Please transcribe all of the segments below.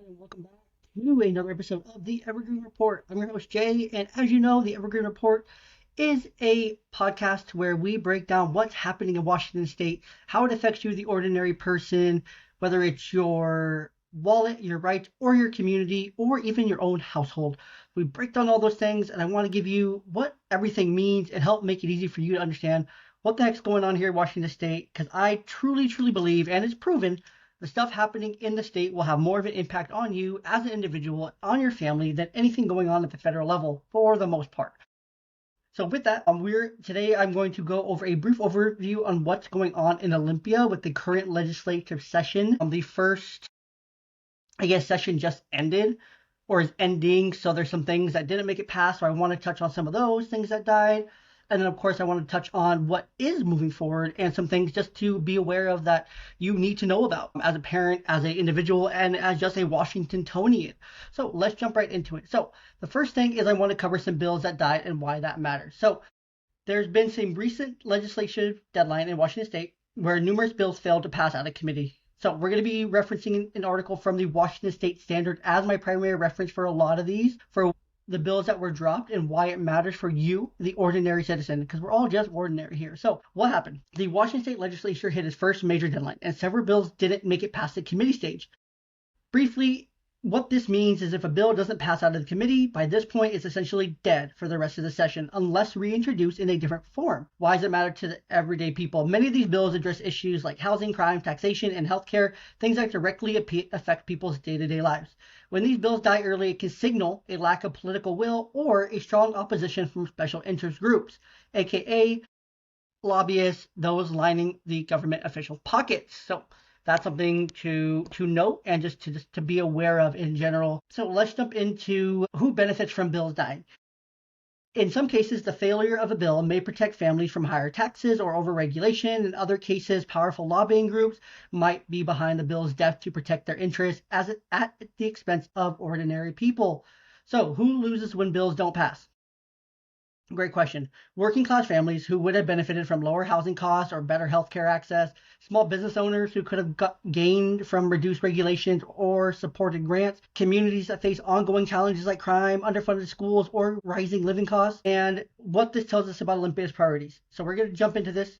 And welcome back to another episode of the Evergreen Report. I'm your host, Jay, and as you know, the Evergreen Report is a podcast where we break down what's happening in Washington State, how it affects you, the ordinary person, whether it's your wallet, your rights, or your community, or even your own household. We break down all those things, and I want to give you what everything means and help make it easy for you to understand what the heck's going on here in Washington State, because I truly, truly believe, and it's proven, the stuff happening in the state will have more of an impact on you as an individual, on your family, than anything going on at the federal level for the most part. So with that, today I'm going to go over a brief overview on what's going on in Olympia with the current legislative session. The first, session just ended or is ending, so there's some things that didn't make it past, so I want to touch on some of those things that died. And then, of course, I want to touch on what is moving forward and some things just to be aware of that you need to know about as a parent, as an individual, and as just a Washingtonian. So let's jump right into it. So the first thing is I want to cover some bills that died and why that matters. So there's been some recent legislative deadline in Washington State where numerous bills failed to pass out of committee. So we're going to be referencing an article from the Washington State Standard as my primary reference for a lot of these, for the bills that were dropped and why it matters for you, the ordinary citizen, because we're all just ordinary here. So what happened? The Washington State Legislature hit its first major deadline, and several bills didn't make it past the committee stage. Briefly, what this means is if a bill doesn't pass out of the committee, by this point it's essentially dead for the rest of the session unless reintroduced in a different form. Why does it matter to the everyday people? Many of these bills address issues like housing, crime, taxation, and healthcare, things that directly affect people's day-to-day lives. When these bills die early, it can signal a lack of political will or a strong opposition from special interest groups, aka lobbyists, those lining the government officials' pockets. So that's something to note and just to be aware of in general. So let's jump into who benefits from bills dying. In some cases, the failure of a bill may protect families from higher taxes or overregulation. In other cases, powerful lobbying groups might be behind the bill's death to protect their interests at the expense of ordinary people. So who loses when bills don't pass? Great question. Working class families who would have benefited from lower housing costs or better healthcare access, small business owners who could have gained from reduced regulations or supported grants, communities that face ongoing challenges like crime, underfunded schools, or rising living costs, and what this tells us about Olympia's priorities. So we're going to jump into this,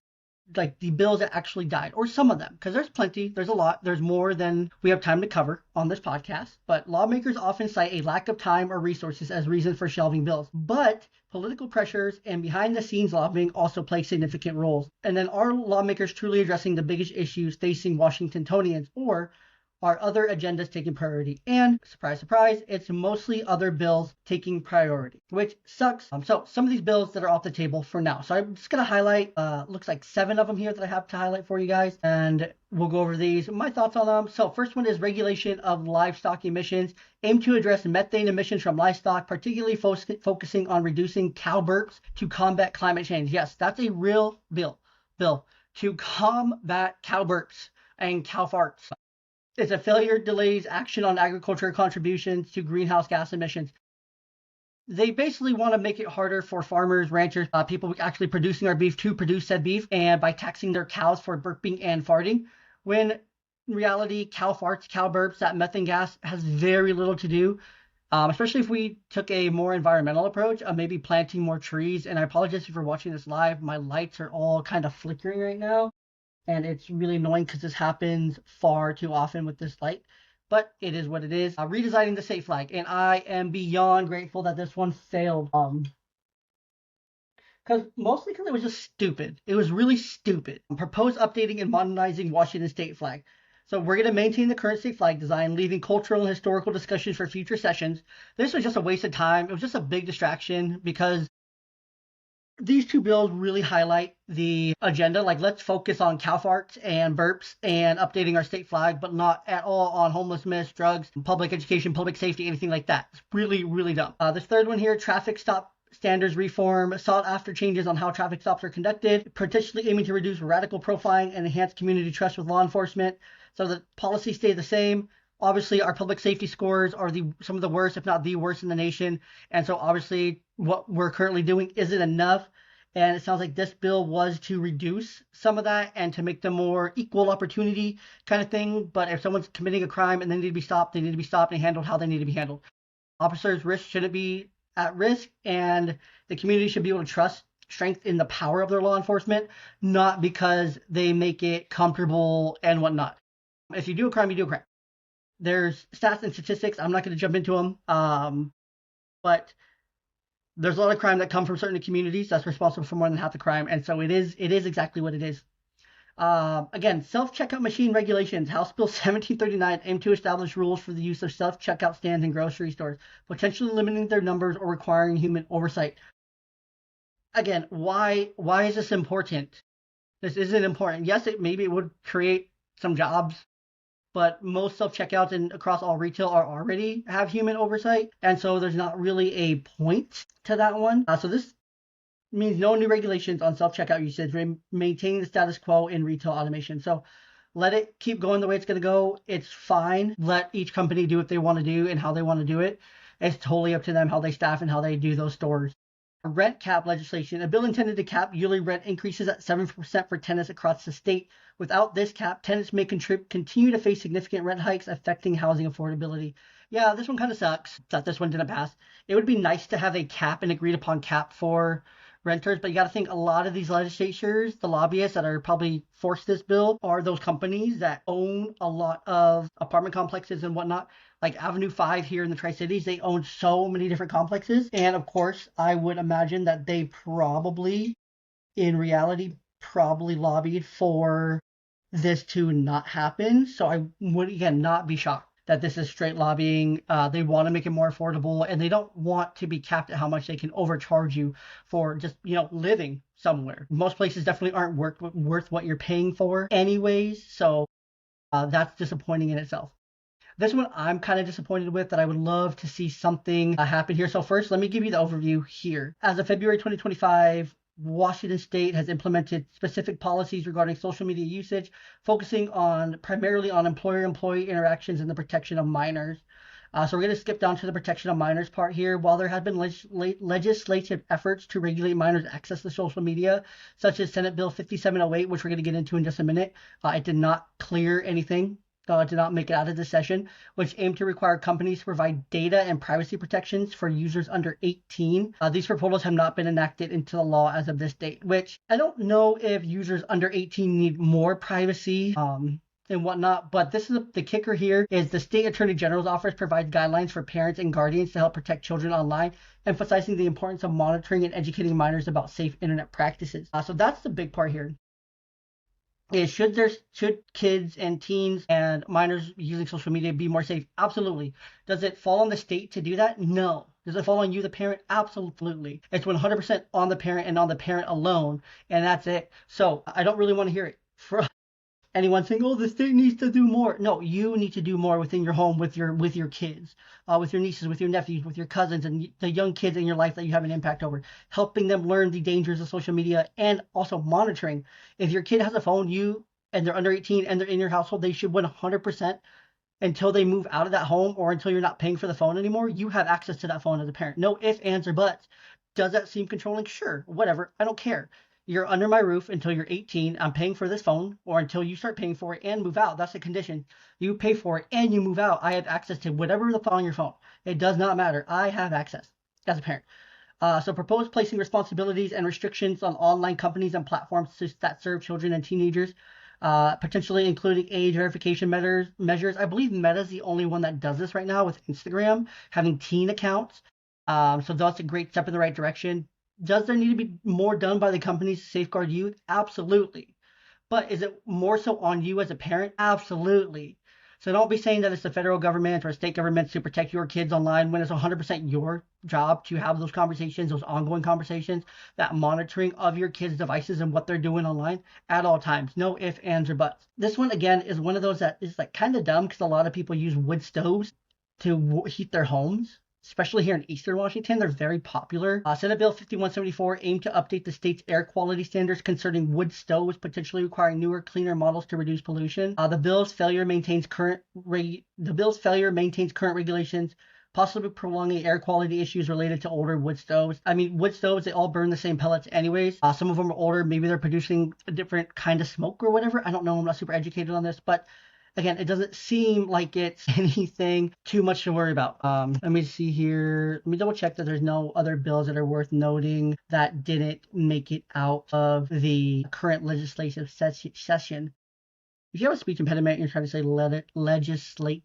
like the bills that actually died, or some of them, because there's plenty, there's a lot, there's more than we have time to cover on this podcast. But lawmakers often cite a lack of time or resources as reason for shelving bills. But political pressures and behind the scenes lobbying also play significant roles. And then are lawmakers truly addressing the biggest issues facing Washingtonians, or are other agendas taking priority? And surprise, surprise, it's mostly other bills taking priority, which sucks. So some of these bills that are off the table for now. So I'm just going to highlight, looks like 7 of them here that I have to highlight for you guys. And we'll go over these, my thoughts on them. So first one is regulation of livestock emissions, aim to address methane emissions from livestock, particularly focusing on reducing cow burps to combat climate change. Yes, that's a real bill to combat cow burps and cow farts. It's a failure delays action on agriculture contributions to greenhouse gas emissions. They basically want to make it harder for farmers, ranchers, people actually producing our beef to produce said beef, and by taxing their cows for burping and farting, when in reality, cow farts, cow burps, that methane gas has very little to do, especially if we took a more environmental approach of maybe planting more trees. And I apologize if you're watching this live. My lights are all kind of flickering right now. And it's really annoying because this happens far too often with this light. But it is what it is. Redesigning the state flag. And I am beyond grateful that this one failed. Mostly because it was just stupid. It was really stupid. Propose updating and modernizing Washington state flag. So we're going to maintain the current state flag design, leaving cultural and historical discussions for future sessions. This was just a waste of time. It was just a big distraction because these 2 bills really highlight the agenda. Like, let's focus on cow farts and burps and updating our state flag, but not at all on homelessness, drugs, public education, public safety, anything like that. It's really, really dumb. This third one here, traffic stop standards reform, sought after changes on how traffic stops are conducted, particularly aiming to reduce radical profiling and enhance community trust with law enforcement. So the policies stay the same. Obviously, our public safety scores are some of the worst, if not the worst in the nation. And so obviously what we're currently doing isn't enough. And it sounds like this bill was to reduce some of that and to make them more equal opportunity kind of thing. But if someone's committing a crime and they need to be stopped, they need to be stopped and handled how they need to be handled. Officers' risk shouldn't be at risk, and the community should be able to trust strength in the power of their law enforcement, not because they make it comfortable and whatnot. If you do a crime, you do a crime. There's stats and statistics. I'm not going to jump into them, but there's a lot of crime that come from certain communities that's responsible for more than half the crime, and so it is exactly what it is. Again, self-checkout machine regulations. House Bill 1739 aim to establish rules for the use of self-checkout stands in grocery stores, potentially limiting their numbers or requiring human oversight. Again, why is this important? This isn't important. Yes, maybe it would create some jobs, but most self-checkouts and across all retail are already have human oversight, and so there's not really a point to that one. So this means no new regulations on self-checkout usage, maintaining the status quo in retail automation. So let it keep going the way it's going to go. It's fine. Let each company do what they want to do and how they want to do it. It's totally up to them how they staff and how they do those stores. Rent cap legislation. A bill intended to cap yearly rent increases at 7% for tenants across the state. Without this cap, tenants may continue to face significant rent hikes affecting housing affordability. Yeah, this one kind of sucks that this one didn't pass. It would be nice to have a cap, an agreed upon cap for renters, but you got to think a lot of these legislatures, the lobbyists that are probably forced this bill, are those companies that own a lot of apartment complexes and whatnot. Like Avenue 5 here in the Tri-Cities, they own so many different complexes. And of course, I would imagine that they probably, in reality, lobbied for this to not happen. So I would, again, not be shocked that this is straight lobbying. They want to make it more affordable, and they don't want to be capped at how much they can overcharge you for just, living somewhere. Most places definitely aren't worth what you're paying for anyways. So that's disappointing in itself. This one I'm kind of disappointed with, that I would love to see something happen here. So first, let me give you the overview here. As of February 2025, Washington State has implemented specific policies regarding social media usage, focusing primarily on employer-employee interactions and the protection of minors. So we're going to skip down to the protection of minors part here. While there have been legislative efforts to regulate minors' access to social media, such as Senate Bill 5708, which we're going to get into in just a minute, it did not clear anything. Did not make it out of this session, which aimed to require companies to provide data and privacy protections for users under 18. These proposals have not been enacted into the law as of this date, which I don't know if users under 18 need more privacy and whatnot, but this is the kicker here is the state attorney general's office provides guidelines for parents and guardians to help protect children online, emphasizing the importance of monitoring and educating minors about safe internet practices. So that's the big part here. Should kids and teens and minors using social media be more safe? Absolutely. Does it fall on the state to do that? No. Does it fall on you, the parent? Absolutely. It's 100% on the parent and on the parent alone, and that's it. So I don't really want to hear it from anyone saying, "Oh, the state needs to do more." No, you need to do more within your home with your kids, with your nieces, with your nephews, with your cousins, and the young kids in your life that you have an impact over, helping them learn the dangers of social media and also monitoring. If your kid has a phone, and they're under 18 and they're in your household, they should 100%, until they move out of that home or until you're not paying for the phone anymore, you have access to that phone as a parent. No ifs, ands, or buts. Does that seem controlling? Sure, whatever. I don't care. You're under my roof until you're 18. I'm paying for this phone, or until you start paying for it and move out. That's the condition. You pay for it and you move out. I have access to whatever the phone on your phone. It does not matter. I have access as a parent. So propose placing responsibilities and restrictions on online companies and platforms that serve children and teenagers, potentially including age verification measures. I believe Meta is the only one that does this right now with Instagram, having teen accounts. So that's a great step in the right direction. Does there need to be more done by the companies to safeguard youth? Absolutely. But is it more so on you as a parent? Absolutely. So don't be saying that it's the federal government or state governments to protect your kids online when it's 100% your job to have those conversations, those ongoing conversations, that monitoring of your kids' devices and what they're doing online at all times. No ifs, ands, or buts. This one, again, is one of those that is like kind of dumb because a lot of people use wood stoves to heat their homes. Especially here in Eastern Washington, they're very popular. Senate Bill 5174 aimed to update the state's air quality standards concerning wood stoves, potentially requiring newer, cleaner models to reduce pollution. The bill's failure maintains current regulations, possibly prolonging air quality issues related to older wood stoves. I mean, wood stoves, they all burn the same pellets anyways. Some of them are older. Maybe they're producing a different kind of smoke or whatever. I don't know. I'm not super educated on this, but again, it doesn't seem like it's anything too much to worry about. Let me see here. Let me double check that there's no other bills that are worth noting that didn't make it out of the current legislative session. If you have a speech impediment and you're trying to say legislative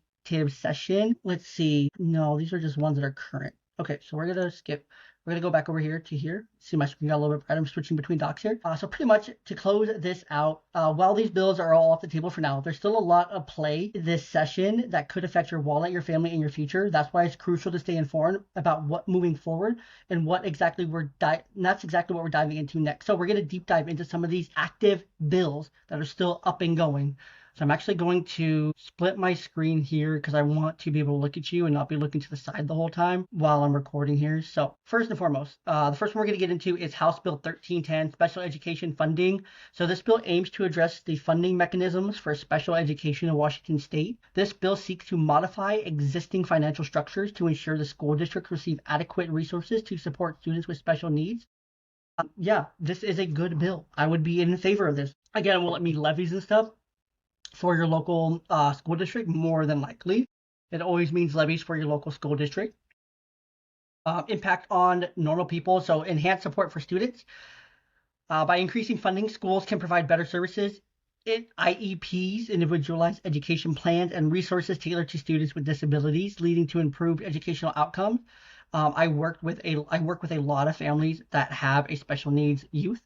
session, let's see. No, these are just ones that are current. Okay, so we're gonna skip. We're gonna go back over here to here. See, my screen got a little bit bright. I'm switching between docs here. So pretty much to close this out, while these bills are all off the table for now, there's still a lot of play this session that could affect your wallet, your family, and your future. That's why it's crucial to stay informed about what moving forward and what exactly that's exactly what we're diving into next. So we're gonna deep dive into some of these active bills that are still up and going. So I'm actually going to split my screen here because I want to be able to look at you and not be looking to the side the whole time while I'm recording here. So first and foremost, the first one we're going to get into is House Bill 1310, Special Education Funding. So this bill aims to address the funding mechanisms for special education in Washington State. This bill seeks to modify existing financial structures to ensure the school districts receive adequate resources to support students with special needs. Yeah, this is a good bill. I would be in favor of this. Again, it will let me levies and stuff for your local school district, more than likely. It always means levies for your local school district. Impact on normal people, so enhanced support for students. By increasing funding, schools can provide better services, IEPs, individualized education plans, and resources tailored to students with disabilities, leading to improved educational outcomes. I work with a lot of families that have a special needs youth,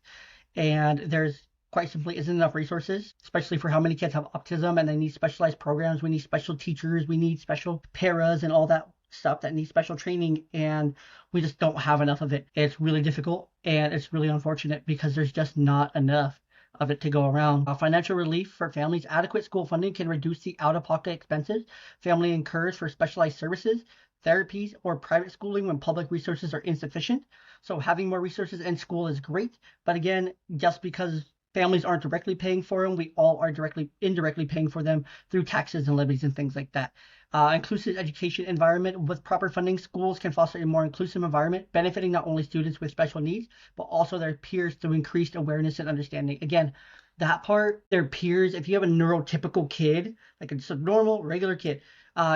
and there's quite simply isn't enough resources, especially for how many kids have autism and they need specialized programs. We need special teachers, we need special paras and all that stuff that needs special training, and we just don't have enough of it. It's really difficult and it's really unfortunate because there's just not enough of it to go around. Financial relief for families. Adequate school funding can reduce the out-of-pocket expenses family incurs for specialized services, therapies, or private schooling when public resources are insufficient. So having more resources in school is great, but again, just because families aren't directly paying for them, we all are indirectly paying for them through taxes and levies and things like that. Inclusive education environment. With proper funding, schools can foster a more inclusive environment, benefiting not only students with special needs, but also their peers through increased awareness and understanding. Again, that part, their peers, if you have a neurotypical kid, like it's a normal, regular kid,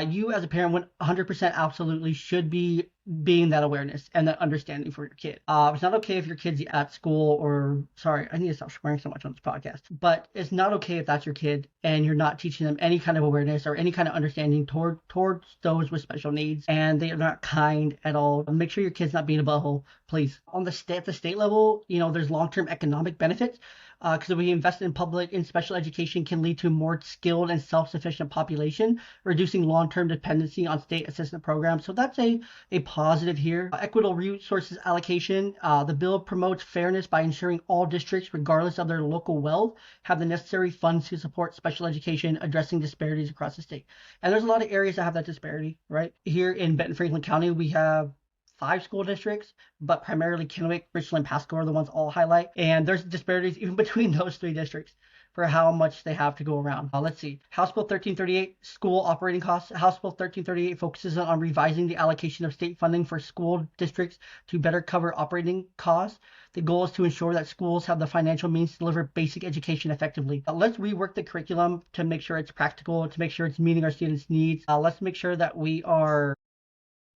you as a parent 100% absolutely should be being that awareness and that understanding for your kid. It's not okay if your kid's at school or, sorry, I need to stop swearing so much on this podcast, but it's not okay if that's your kid and you're not teaching them any kind of awareness or any kind of understanding towards those with special needs, and they are not kind at all. Make sure your kid's not being a butthole, please. On the state level, there's long-term economic benefits. Because if we invest in special education can lead to a more skilled and self-sufficient population, reducing long-term dependency on state assistance programs. So that's a positive here. Equitable resources allocation. The bill promotes fairness by ensuring all districts, regardless of their local wealth, have the necessary funds to support special education, addressing disparities across the state. And there's a lot of areas that have that disparity, right? Here in Benton Franklin County, we have 5 school districts, but primarily Kennewick, Richland, Pasco are the ones I'll highlight. And there's disparities even between those 3 districts for how much they have to go around. Let's see. House Bill 1338, school operating costs. House Bill 1338 focuses on revising the allocation of state funding for school districts to better cover operating costs. The goal is to ensure that schools have the financial means to deliver basic education effectively. Let's rework the curriculum to make sure it's practical, to make sure it's meeting our students' needs. Let's make sure that we are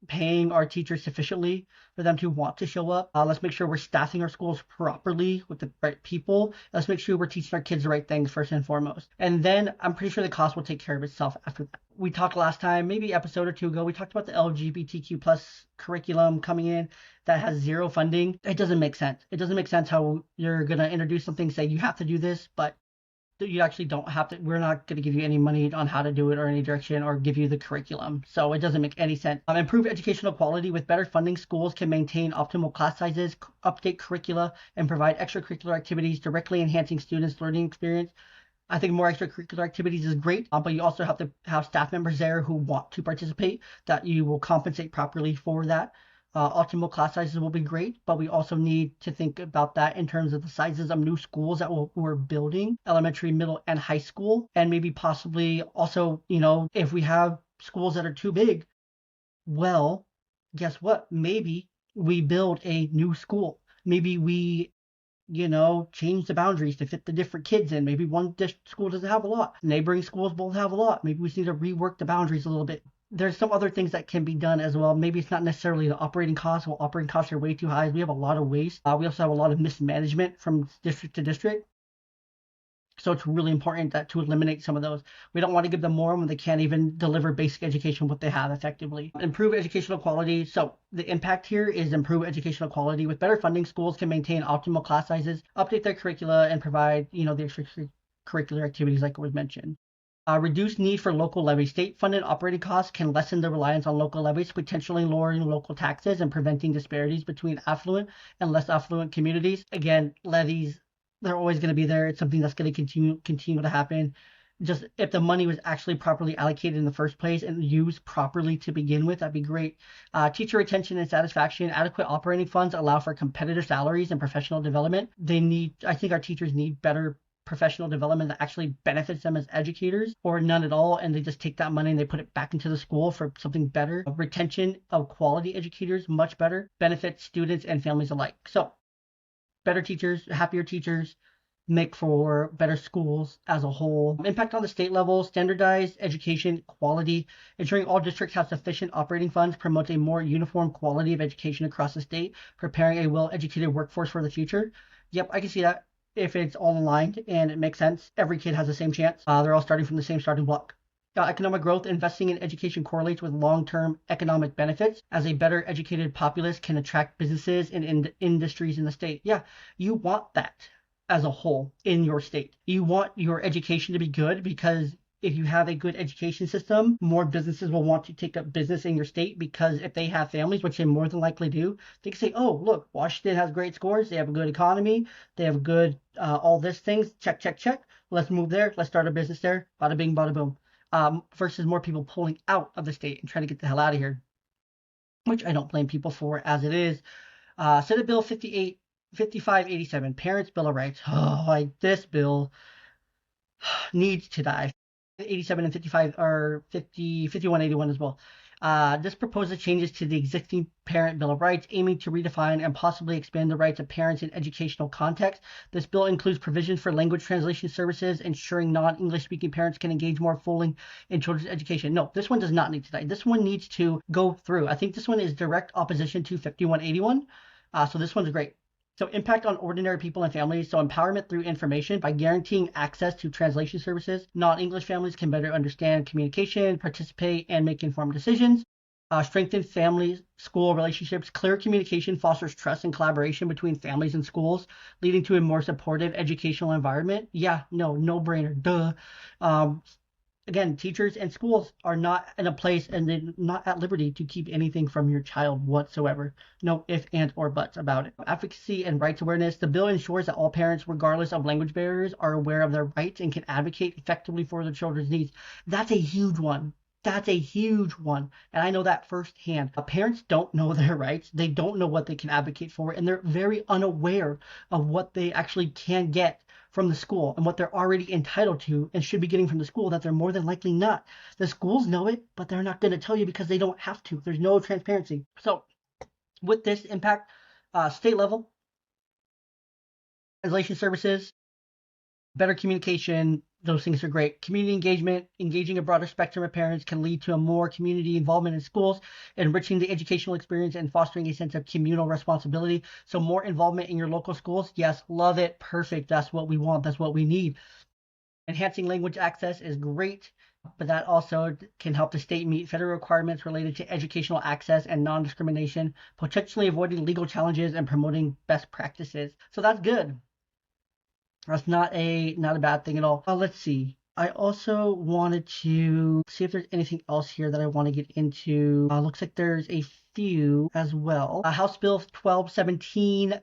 paying our teachers sufficiently for them to want to show up. Let's make sure we're staffing our schools properly with the right people. Let's make sure we're teaching our kids the right things first and foremost. And then I'm pretty sure the cost will take care of itself after that. We talked last time, maybe episode or 2 ago, we talked about the LGBTQ plus curriculum coming in that has 0 funding. It doesn't make sense. It doesn't make sense how you're going to introduce something, say you have to do this, but you actually don't have to. We're not going to give you any money on how to do it or any direction or give you the curriculum. So it doesn't make any sense. Improve educational quality. With better funding, schools can maintain optimal class sizes, update curricula, and provide extracurricular activities, directly enhancing students' learning experience. I think more extracurricular activities is great, but you also have to have staff members there who want to participate, that you will compensate properly for that. Optimal class sizes will be great, but we also need to think about that in terms of the sizes of new schools that we're building, elementary, middle, and high school. And maybe possibly also, if we have schools that are too big, Well, guess what? Maybe we build a new school. Maybe we change the boundaries to fit the different kids in. Maybe one school doesn't have a lot. Neighboring schools both have a lot. Maybe we just need to rework the boundaries a little bit. There's some other things that can be done as well. Maybe it's not necessarily the operating costs. Well, operating costs are way too high. We have a lot of waste. We also have a lot of mismanagement from district to district. So it's really important to eliminate some of those. We don't want to give them more when they can't even deliver basic education what they have effectively. Improve educational quality. So the impact here is improve educational quality. With better funding, schools can maintain optimal class sizes, update their curricula, and provide, the extracurricular activities like was mentioned. Reduce need for local levies. State-funded operating costs can lessen the reliance on local levies, potentially lowering local taxes and preventing disparities between affluent and less affluent communities. Again, levies, they're always going to be there. It's something that's going to continue to happen. Just if the money was actually properly allocated in the first place and used properly to begin with, that'd be great. Teacher retention and satisfaction. Adequate operating funds allow for competitive salaries and professional development. I think our teachers need better professional development that actually benefits them as educators, or none at all, and they just take that money and they put it back into the school for something better. Retention of quality educators, much better, benefits students and families alike. So better teachers, happier teachers, make for better schools as a whole. Impact on the state level, standardized education quality, ensuring all districts have sufficient operating funds promotes a more uniform quality of education across the state, preparing a well-educated workforce for the future. Yep, I can see that. If it's all aligned and it makes sense, every kid has the same chance. They're all starting from the same starting block. Economic growth. Investing in education correlates with long-term economic benefits, as a better educated populace can attract businesses and industries in the state. Yeah, you want that as a whole in your state. You want your education to be good, because if you have a good education system, more businesses will want to take up business in your state, because if they have families, which they more than likely do, they can say, oh, look, Washington has great scores. They have a good economy. They have good, all this things. Check, check, check. Let's move there. Let's start a business there. Bada bing, bada boom. Versus more people pulling out of the state and trying to get the hell out of here, which I don't blame people for as it is. Senate Bill 5587, Parents' Bill of Rights. Oh, like this bill needs to die. 87 and 55 are 5181 as well. This proposes changes to the existing Parent Bill of Rights, aiming to redefine and possibly expand the rights of parents in educational context. This bill includes provisions for language translation services, ensuring non-English speaking parents can engage more fully in children's education. No, this one does not need to die. This one needs to go through. I think this one is direct opposition to 5181. So this one's great. So impact on ordinary people and families. So empowerment through information. By guaranteeing access to translation services, non-English families can better understand communication, participate, and make informed decisions. Strengthen family-school relationships. Clear communication fosters trust and collaboration between families and schools, leading to a more supportive educational environment. Yeah, no-brainer, duh. Again, teachers and schools are not in a place and they're not at liberty to keep anything from your child whatsoever. No if, and, or buts about it. Advocacy and rights awareness. The bill ensures that all parents, regardless of language barriers, are aware of their rights and can advocate effectively for their children's needs. That's a huge one. That's a huge one. And I know that firsthand. Parents don't know their rights. They don't know what they can advocate for, and they're very unaware of what they actually can get from the school and what they're already entitled to and should be getting from the school that they're more than likely not. The schools know it, but they're not going to tell you because they don't have to. There's no transparency. So with this impact, state level, translation services, better communication, those things are great. Community engagement, engaging a broader spectrum of parents can lead to a more community involvement in schools, enriching the educational experience and fostering a sense of communal responsibility. So more involvement in your local schools. Yes, love it. Perfect. That's what we want. That's what we need. Enhancing language access is great, but that also can help the state meet federal requirements related to educational access and non-discrimination, potentially avoiding legal challenges and promoting best practices. So that's good. That's not a bad thing at all. Let's see. I also wanted to see if there's anything else here that I want to get into. Looks like there's a few as well. House Bill 1217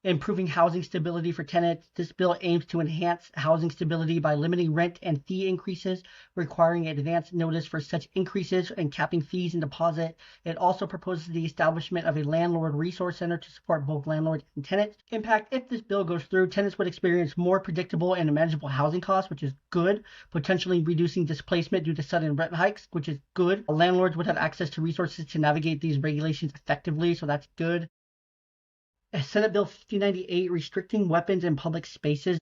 Improving housing stability for tenants. This bill aims to enhance housing stability by limiting rent and fee increases, requiring advance notice for such increases, and capping fees and deposit. It also proposes the establishment of a landlord resource center to support both landlords and tenants. Impact: if this bill goes through, tenants would experience more predictable and manageable housing costs, which is good, potentially reducing displacement due to sudden rent hikes, which is good. Landlords would have access to resources to navigate these regulations effectively, so that's good. Senate Bill 5098, restricting weapons in public spaces.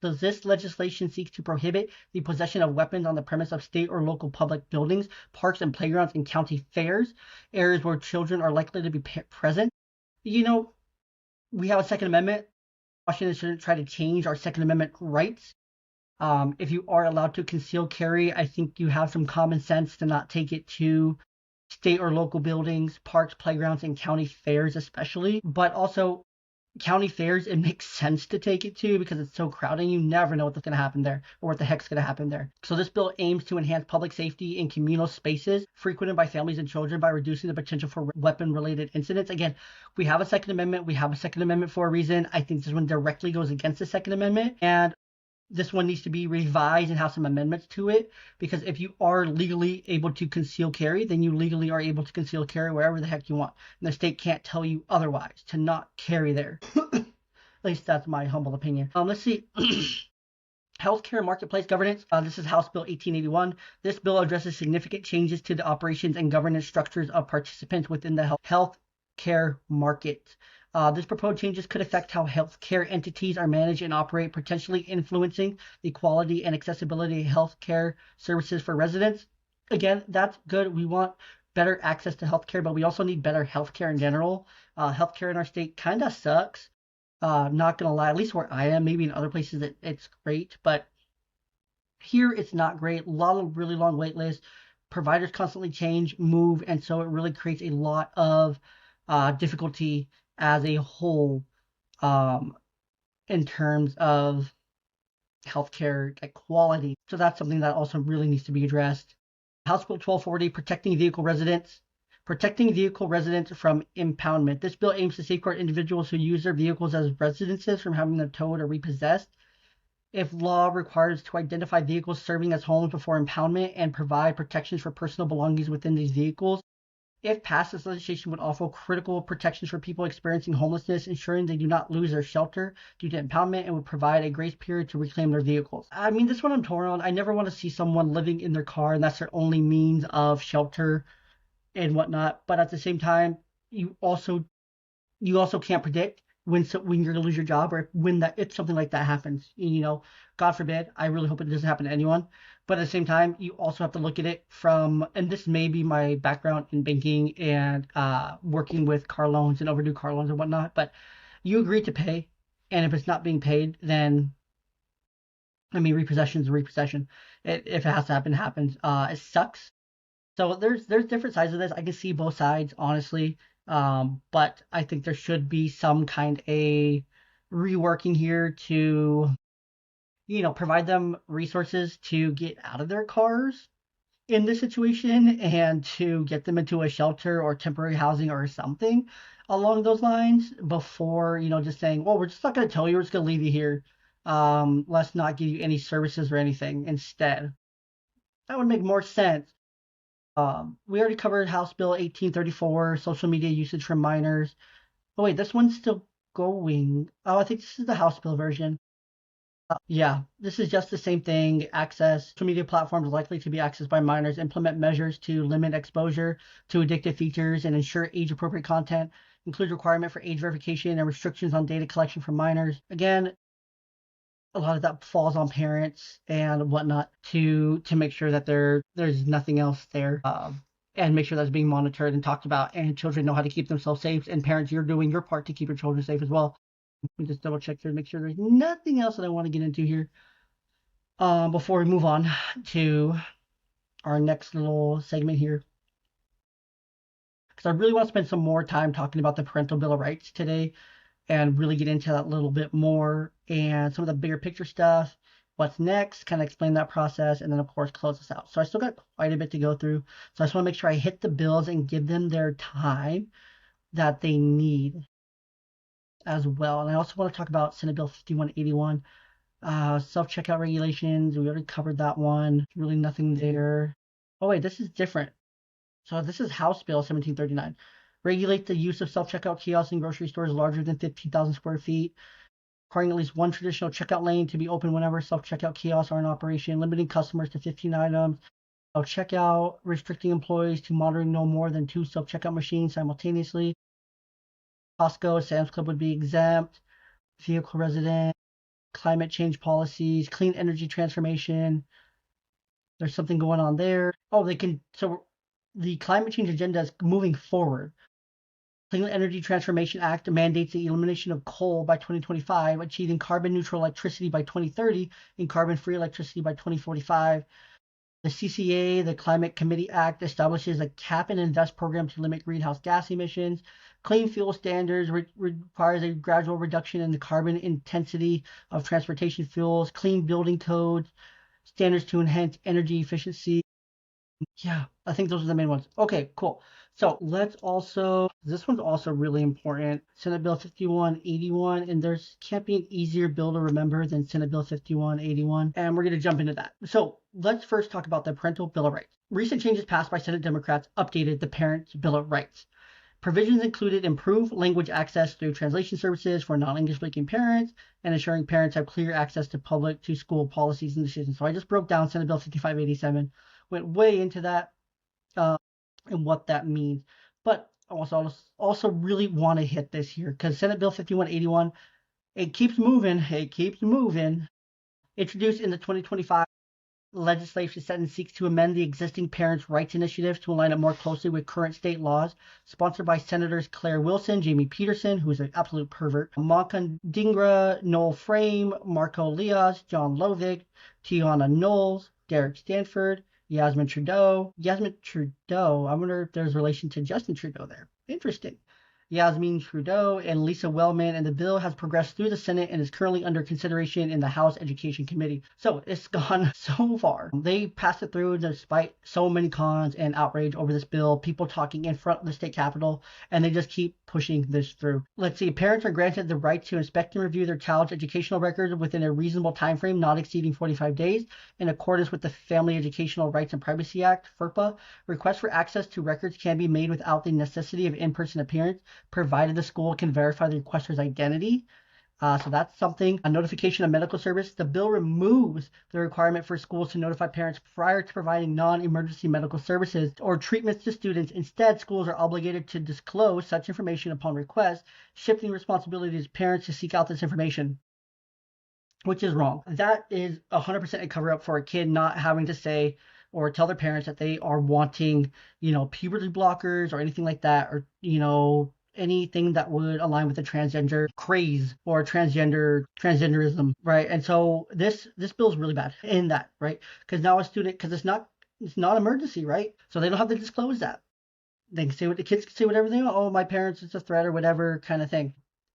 Does this legislation seek to prohibit the possession of weapons on the premise of state or local public buildings, parks and playgrounds, and county fairs, areas where children are likely to be present? You know, we have a Second Amendment. Washington shouldn't try to change our Second Amendment rights. If you are allowed to conceal carry, I think you have some common sense to not take it to state or local buildings, parks, playgrounds, and county fairs especially. But also county fairs, it makes sense to take it to because it's so crowded. You never know what's going to happen there or what the heck's going to happen there. So this bill aims to enhance public safety in communal spaces frequented by families and children by reducing the potential for weapon-related incidents. Again, we have a Second Amendment. We have a Second Amendment for a reason. I think this one directly goes against the Second Amendment, and this one needs to be revised and have some amendments to it, because if you are legally able to conceal carry, then you legally are able to conceal carry wherever the heck you want. And the state can't tell you otherwise to not carry there. At least that's my humble opinion. Let's see. Healthcare marketplace governance. This is House Bill 1881. This bill addresses significant changes to the operations and governance structures of participants within the healthcare market. This proposed changes could affect how healthcare entities are managed and operate, potentially influencing the quality and accessibility of healthcare services for residents. Again, that's good. We want better access to healthcare, but we also need better healthcare in general. Healthcare in our state kind of sucks. Not gonna lie, at least where I am. Maybe in other places it's great, but here it's not great. A lot of really long wait lists. Providers constantly change, move, and so it really creates a lot of difficulty as a whole in terms of healthcare quality. So that's something that also really needs to be addressed. House Bill 1240, protecting vehicle residents. Protecting vehicle residents from impoundment. This bill aims to safeguard individuals who use their vehicles as residences from having them towed or repossessed. If law requires to identify vehicles serving as homes before impoundment and provide protections for personal belongings within these vehicles. If passed, this legislation would offer critical protections for people experiencing homelessness, ensuring they do not lose their shelter due to impoundment, and would provide a grace period to reclaim their vehicles. I mean, this one I'm torn on. I never want to see someone living in their car and that's their only means of shelter and whatnot. But at the same time, you also can't predict when you're gonna lose your job, or if something like that happens. You know, God forbid. I really hope it doesn't happen to anyone. But at the same time, you also have to look at it from, and this may be my background in banking and working with car loans and overdue car loans and whatnot, but you agree to pay, and if it's not being paid, then, I mean, repossession is repossession. If it has to happen, it happens. It sucks. So there's different sides of this. I can see both sides, honestly, but I think there should be some kind of reworking here to provide them resources to get out of their cars in this situation and to get them into a shelter or temporary housing or something along those lines before, just saying, well, we're just not going to tell you, we're just going to leave you here. Let's not give you any services or anything instead. That would make more sense. We already covered House Bill 1834, social media usage for minors. Oh, wait, this one's still going. Oh, I think this is the House Bill version. Yeah, this is just the same thing. Access social media platforms likely to be accessed by minors. Implement measures to limit exposure to addictive features and ensure age-appropriate content. Include requirement for age verification and restrictions on data collection from minors. Again, a lot of that falls on parents and whatnot to make sure that there's nothing else there. And make sure that's being monitored and talked about, and children know how to keep themselves safe. And parents, you're doing your part to keep your children safe as well. Let me just double check here to make sure there's nothing else that I want to get into here before we move on to our next little segment here. Because I really want to spend some more time talking about the Parental Bill of Rights today and really get into that a little bit more and some of the bigger picture stuff. What's next, kind of explain that process, and then, of course, close this out. So I still got quite a bit to go through. So I just want to make sure I hit the bills and give them their time that they need. as well. And I also want to talk about Senate Bill 5181, self-checkout regulations. We already covered that one. Really nothing there. Oh wait, this is different. So this is House Bill 1739. Regulate the use of self-checkout kiosks in grocery stores larger than 15,000 square feet, requiring at least one traditional checkout lane to be open whenever self-checkout kiosks are in operation, limiting customers to 15 items, self-checkout, restricting employees to monitoring no more than 2 self-checkout machines simultaneously. Costco, Sam's Club would be exempt, vehicle resident, climate change policies, clean energy transformation. There's something going on there. Oh, so the climate change agenda is moving forward. Clean Energy Transformation Act mandates the elimination of coal by 2025, achieving carbon neutral electricity by 2030 and carbon free electricity by 2045. The CCA, the Climate Committee Act, establishes a cap and invest program to limit greenhouse gas emissions. Clean fuel standards requires a gradual reduction in the carbon intensity of transportation fuels. Clean building codes, standards to enhance energy efficiency. Yeah, I think those are the main ones. Okay, cool. So this one's also really important. Senate Bill 5181, and there's can't be an easier bill to remember than Senate Bill 5181, and we're going to jump into that. So let's first talk about the Parental Bill of Rights. Recent changes passed by Senate Democrats updated the Parents' Bill of Rights. Provisions included improved language access through translation services for non-English speaking parents and ensuring parents have clear access to school policies and decisions. So I just broke down Senate Bill 5587, went way into that and what that means. But also really want to hit this here because Senate Bill 5181, it keeps moving. It keeps moving. Introduced in the 2025 legislation sentence seeks to amend the existing Parents' Rights Initiative to align it more closely with current state laws, sponsored by Senators Claire Wilson, Jamie Peterson, who is an absolute pervert, Malcolm Dingra, Noel Frame, Marco Leas, John Lovick, Tiana Knowles, Derek Stanford, Yasmin Trudeau. I wonder if there's relation to Justin Trudeau there. Interesting. Yasmin Trudeau and Lisa Wellman, and the bill has progressed through the Senate and is currently under consideration in the House Education Committee. So it's gone so far. They passed it through despite so many cons and outrage over this bill, people talking in front of the state capitol, and they just keep pushing this through. Let's see, parents are granted the right to inspect and review their child's educational records within a reasonable time frame not exceeding 45 days in accordance with the Family Educational Rights and Privacy Act, FERPA. Requests for access to records can be made without the necessity of in-person appearance, provided the school can verify the requester's identity. So that's something. A notification of medical service. The bill removes the requirement for schools to notify parents prior to providing non-emergency medical services or treatments to students. Instead, schools are obligated to disclose such information upon request, shifting responsibility to parents to seek out this information, which is wrong. That is 100% a cover-up for a kid not having to say or tell their parents that they are wanting, puberty blockers or anything like that, or, anything that would align with the transgender craze or transgenderism, right? And so this bill is really bad in that, right? Because now because it's not emergency, right? So they don't have to disclose that. They can say what the kids can say whatever they want. Oh, my parents, it's a threat or whatever kind of thing.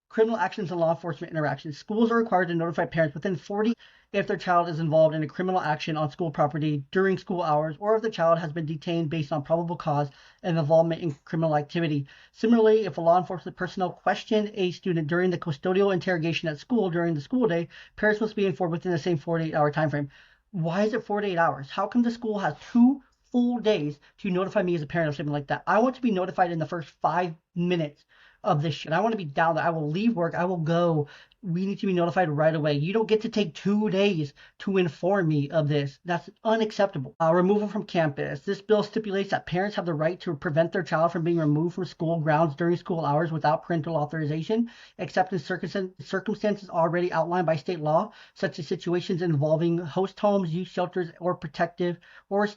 Criminal actions and law enforcement interactions. Schools are required to notify parents within 40 if their child is involved in a criminal action on school property during school hours, or if the child has been detained based on probable cause and involvement in criminal activity. Similarly, if a law enforcement personnel question a student during the custodial interrogation at school during the school day, parents must be informed within the same 48-hour time frame. Why is it 48 hours? How come the school has 2 full days to notify me as a parent of something like that? I want to be notified in the first 5 minutes of this shit. I want to be down there. I will leave work. I will go. We need to be notified right away. You don't get to take 2 days to inform me of this. That's unacceptable. Removal from campus. This bill stipulates that parents have the right to prevent their child from being removed from school grounds during school hours without parental authorization, except in circumstances already outlined by state law, such as situations involving host homes, youth shelters, or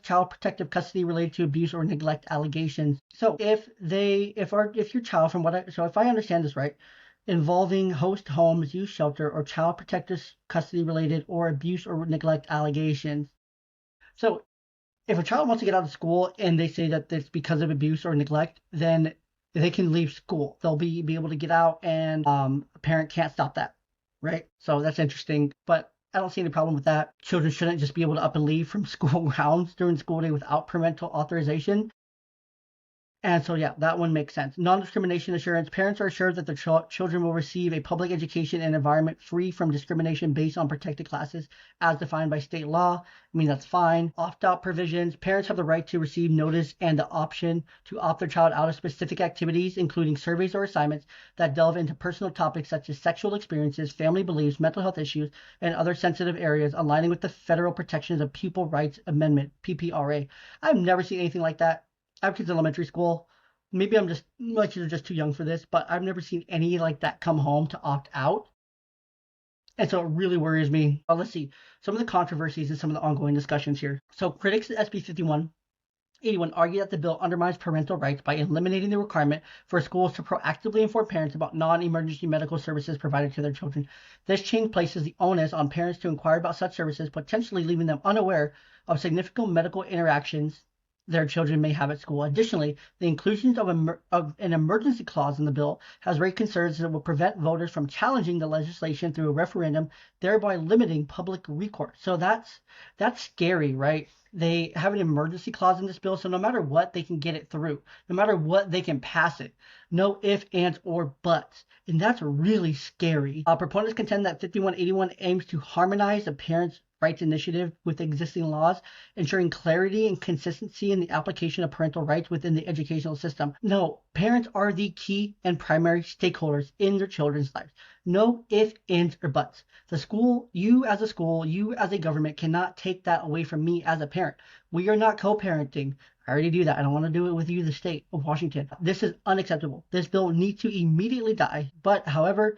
child protective custody related to abuse or neglect allegations. So if your child, if I understand this right, involving host homes, youth shelter, or child protective custody related or abuse or neglect allegations. So if a child wants to get out of school and they say that it's because of abuse or neglect, then they can leave school. They'll be able to get out, and a parent can't stop that, right? So that's interesting, but I don't see any problem with that. Children shouldn't just be able to up and leave from school grounds during school day without parental authorization. And so, yeah, that one makes sense. Non-discrimination assurance. Parents are assured that their children will receive a public education and environment free from discrimination based on protected classes as defined by state law. I mean, that's fine. Opt-out provisions. Parents have the right to receive notice and the option to opt their child out of specific activities, including surveys or assignments that delve into personal topics such as sexual experiences, family beliefs, mental health issues, and other sensitive areas, aligning with the Federal Protections of Pupil Rights Amendment, PPRA. I've never seen anything like that. I have kids in elementary school. Maybe my kids are just too young for this, but I've never seen any like that come home to opt out. And so it really worries me. Let's see some of the controversies and some of the ongoing discussions here. So critics of SB 5181 argue that the bill undermines parental rights by eliminating the requirement for schools to proactively inform parents about non-emergency medical services provided to their children. This change places the onus on parents to inquire about such services, potentially leaving them unaware of significant medical interactions their children may have at school. Additionally, the inclusion of an emergency clause in the bill has raised concerns that will prevent voters from challenging the legislation through a referendum, thereby limiting public recourse. So that's scary, right? They have an emergency clause in this bill, so no matter what, they can get it through. No matter what, they can pass it. No ifs, ands, or buts. And that's really scary. Proponents contend that 5181 aims to harmonize the parents' rights initiative with existing laws, ensuring clarity and consistency in the application of parental rights within the educational system. No, parents are the key and primary stakeholders in their children's lives. No ifs, ands, or buts. The school, you as a government cannot take that away from me as a parent. We are not co-parenting. I already do that. I don't want to do it with you, the state of Washington. This is unacceptable. This bill needs to immediately die. But, however,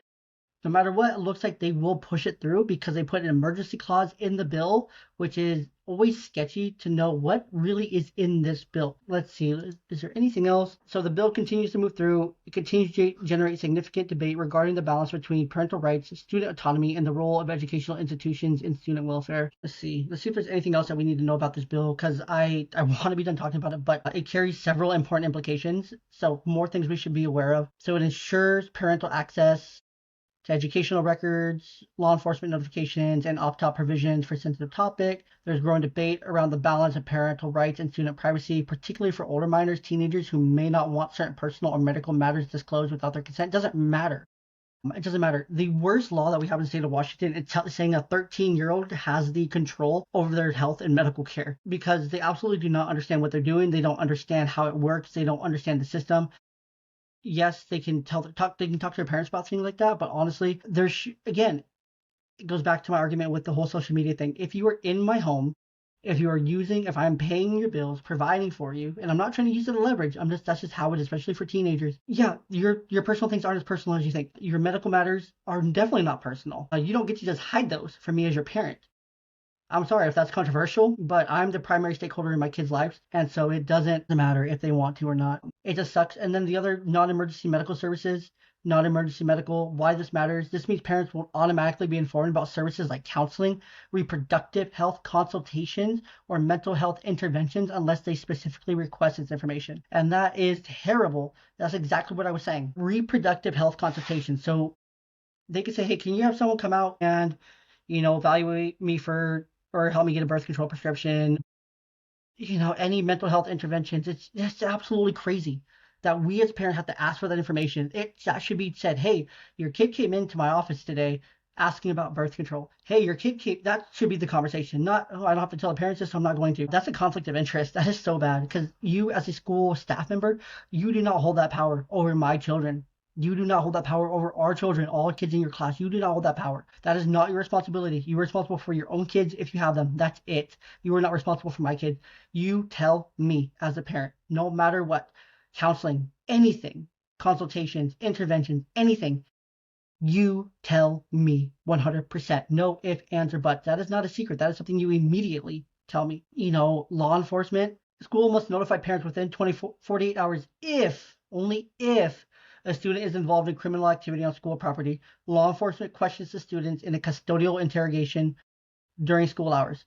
no matter what, it looks like they will push it through because they put an emergency clause in the bill, which is always sketchy to know what really is in this bill. Let's see, is there anything else? So the bill continues to move through. It continues to generate significant debate regarding the balance between parental rights, student autonomy, and the role of educational institutions in student welfare. Let's see if there's anything else that we need to know about this bill, because I want to be done talking about it, but it carries several important implications. So more things we should be aware of. So it ensures parental access to educational records, law enforcement notifications, and opt-out provisions for sensitive topics. There's growing debate around the balance of parental rights and student privacy, particularly for older minors, teenagers who may not want certain personal or medical matters disclosed without their consent. It doesn't matter. It doesn't matter. The worst law that we have in the state of Washington is saying a 13-year-old has the control over their health and medical care because they absolutely do not understand what they're doing. They don't understand how it works. They don't understand the system. Yes, they can talk to their parents about things like that, but honestly, again, it goes back to my argument with the whole social media thing. If you are in my home, if I'm paying your bills, providing for you, and I'm not trying to use it as leverage, that's just how it is, especially for teenagers. Yeah, your personal things aren't as personal as you think. Your medical matters are definitely not personal. You don't get to just hide those from me as your parent. I'm sorry if that's controversial, but I'm the primary stakeholder in my kids' lives, and so it doesn't matter if they want to or not. It just sucks. And then the other non-emergency medical services, non-emergency medical, why this matters. This means parents will automatically be informed about services like counseling, reproductive health consultations, or mental health interventions unless they specifically request this information. And that is terrible. That's exactly what I was saying. Reproductive health consultations. So they could say, hey, can you have someone come out and, evaluate me or help me get a birth control prescription, any mental health interventions. It's absolutely crazy that we as parents have to ask for that information. That should be said, hey, your kid came into my office today asking about birth control. Hey, your kid that should be the conversation, not, oh, I don't have to tell the parents this, so I'm not going to. That's a conflict of interest. That is so bad because you as a school staff member, you do not hold that power over my children. You do not hold that power over our children, all kids in your class. You do not hold that power. That is not your responsibility. You're responsible for your own kids if you have them. That's it. You are not responsible for my kids. You tell me as a parent, no matter what, counseling, anything, consultations, interventions, anything, you tell me 100%. No ifs, ands, or buts. That is not a secret. That is something you immediately tell me. Law enforcement, school must notify parents within 48 hours only if, a student is involved in criminal activity on school property. Law enforcement questions the students in a custodial interrogation during school hours.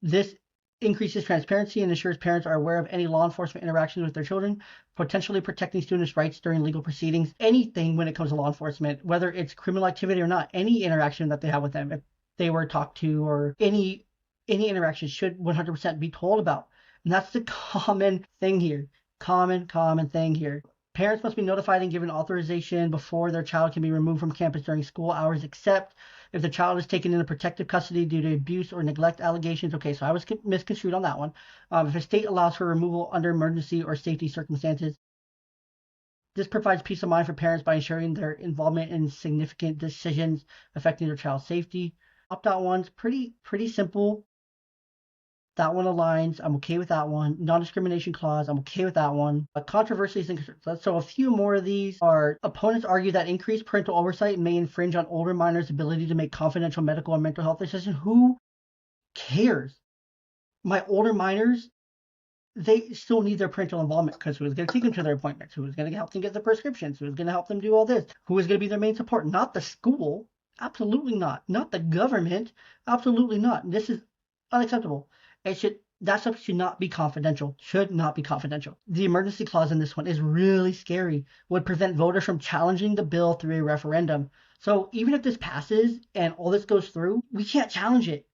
This increases transparency and ensures parents are aware of any law enforcement interactions with their children, potentially protecting students' rights during legal proceedings. Anything when it comes to law enforcement, whether it's criminal activity or not, any interaction that they have with them, if they were talked to or any interaction should 100% be told about. And that's the common thing here. Common thing here. Parents must be notified and given authorization before their child can be removed from campus during school hours, except if the child is taken into protective custody due to abuse or neglect allegations. Okay, so I was misconstrued on that one. If a state allows for removal under emergency or safety circumstances, this provides peace of mind for parents by ensuring their involvement in significant decisions affecting their child's safety. Opt-out one's pretty simple. That one aligns. I'm okay with that one. Non-discrimination clause. I'm okay with that one. Controversies and concerns. So a few more of these are: opponents argue that increased parental oversight may infringe on older minors' ability to make confidential medical and mental health decisions. Who cares? My older minors, they still need their parental involvement, because who's going to take them to their appointments? Who's going to help them get the prescriptions? Who's going to help them do all this? Who is going to be their main support? Not the school. Absolutely not. Not the government. Absolutely not. This is unacceptable. That stuff should not be confidential. Should not be confidential. The emergency clause in this one is really scary. Would prevent voters from challenging the bill through a referendum. So even if this passes and all this goes through, we can't challenge it.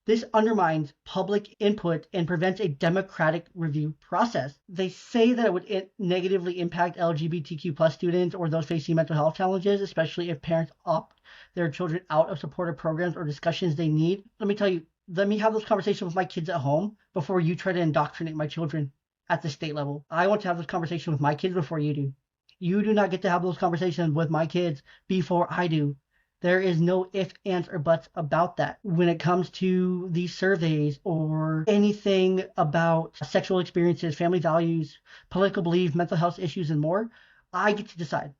This undermines public input and prevents a democratic review process. They say that it would negatively impact LGBTQ plus students or those facing mental health challenges, especially if parents opt their children out of supportive programs or discussions they need. Let me tell you, let me have those conversations with my kids at home before you try to indoctrinate my children at the state level. I want to have this conversation with my kids before you do. You do not get to have those conversations with my kids before I do. There is no ifs, ands, or buts about that. When it comes to these surveys or anything about sexual experiences, family values, political belief, mental health issues, and more, I get to decide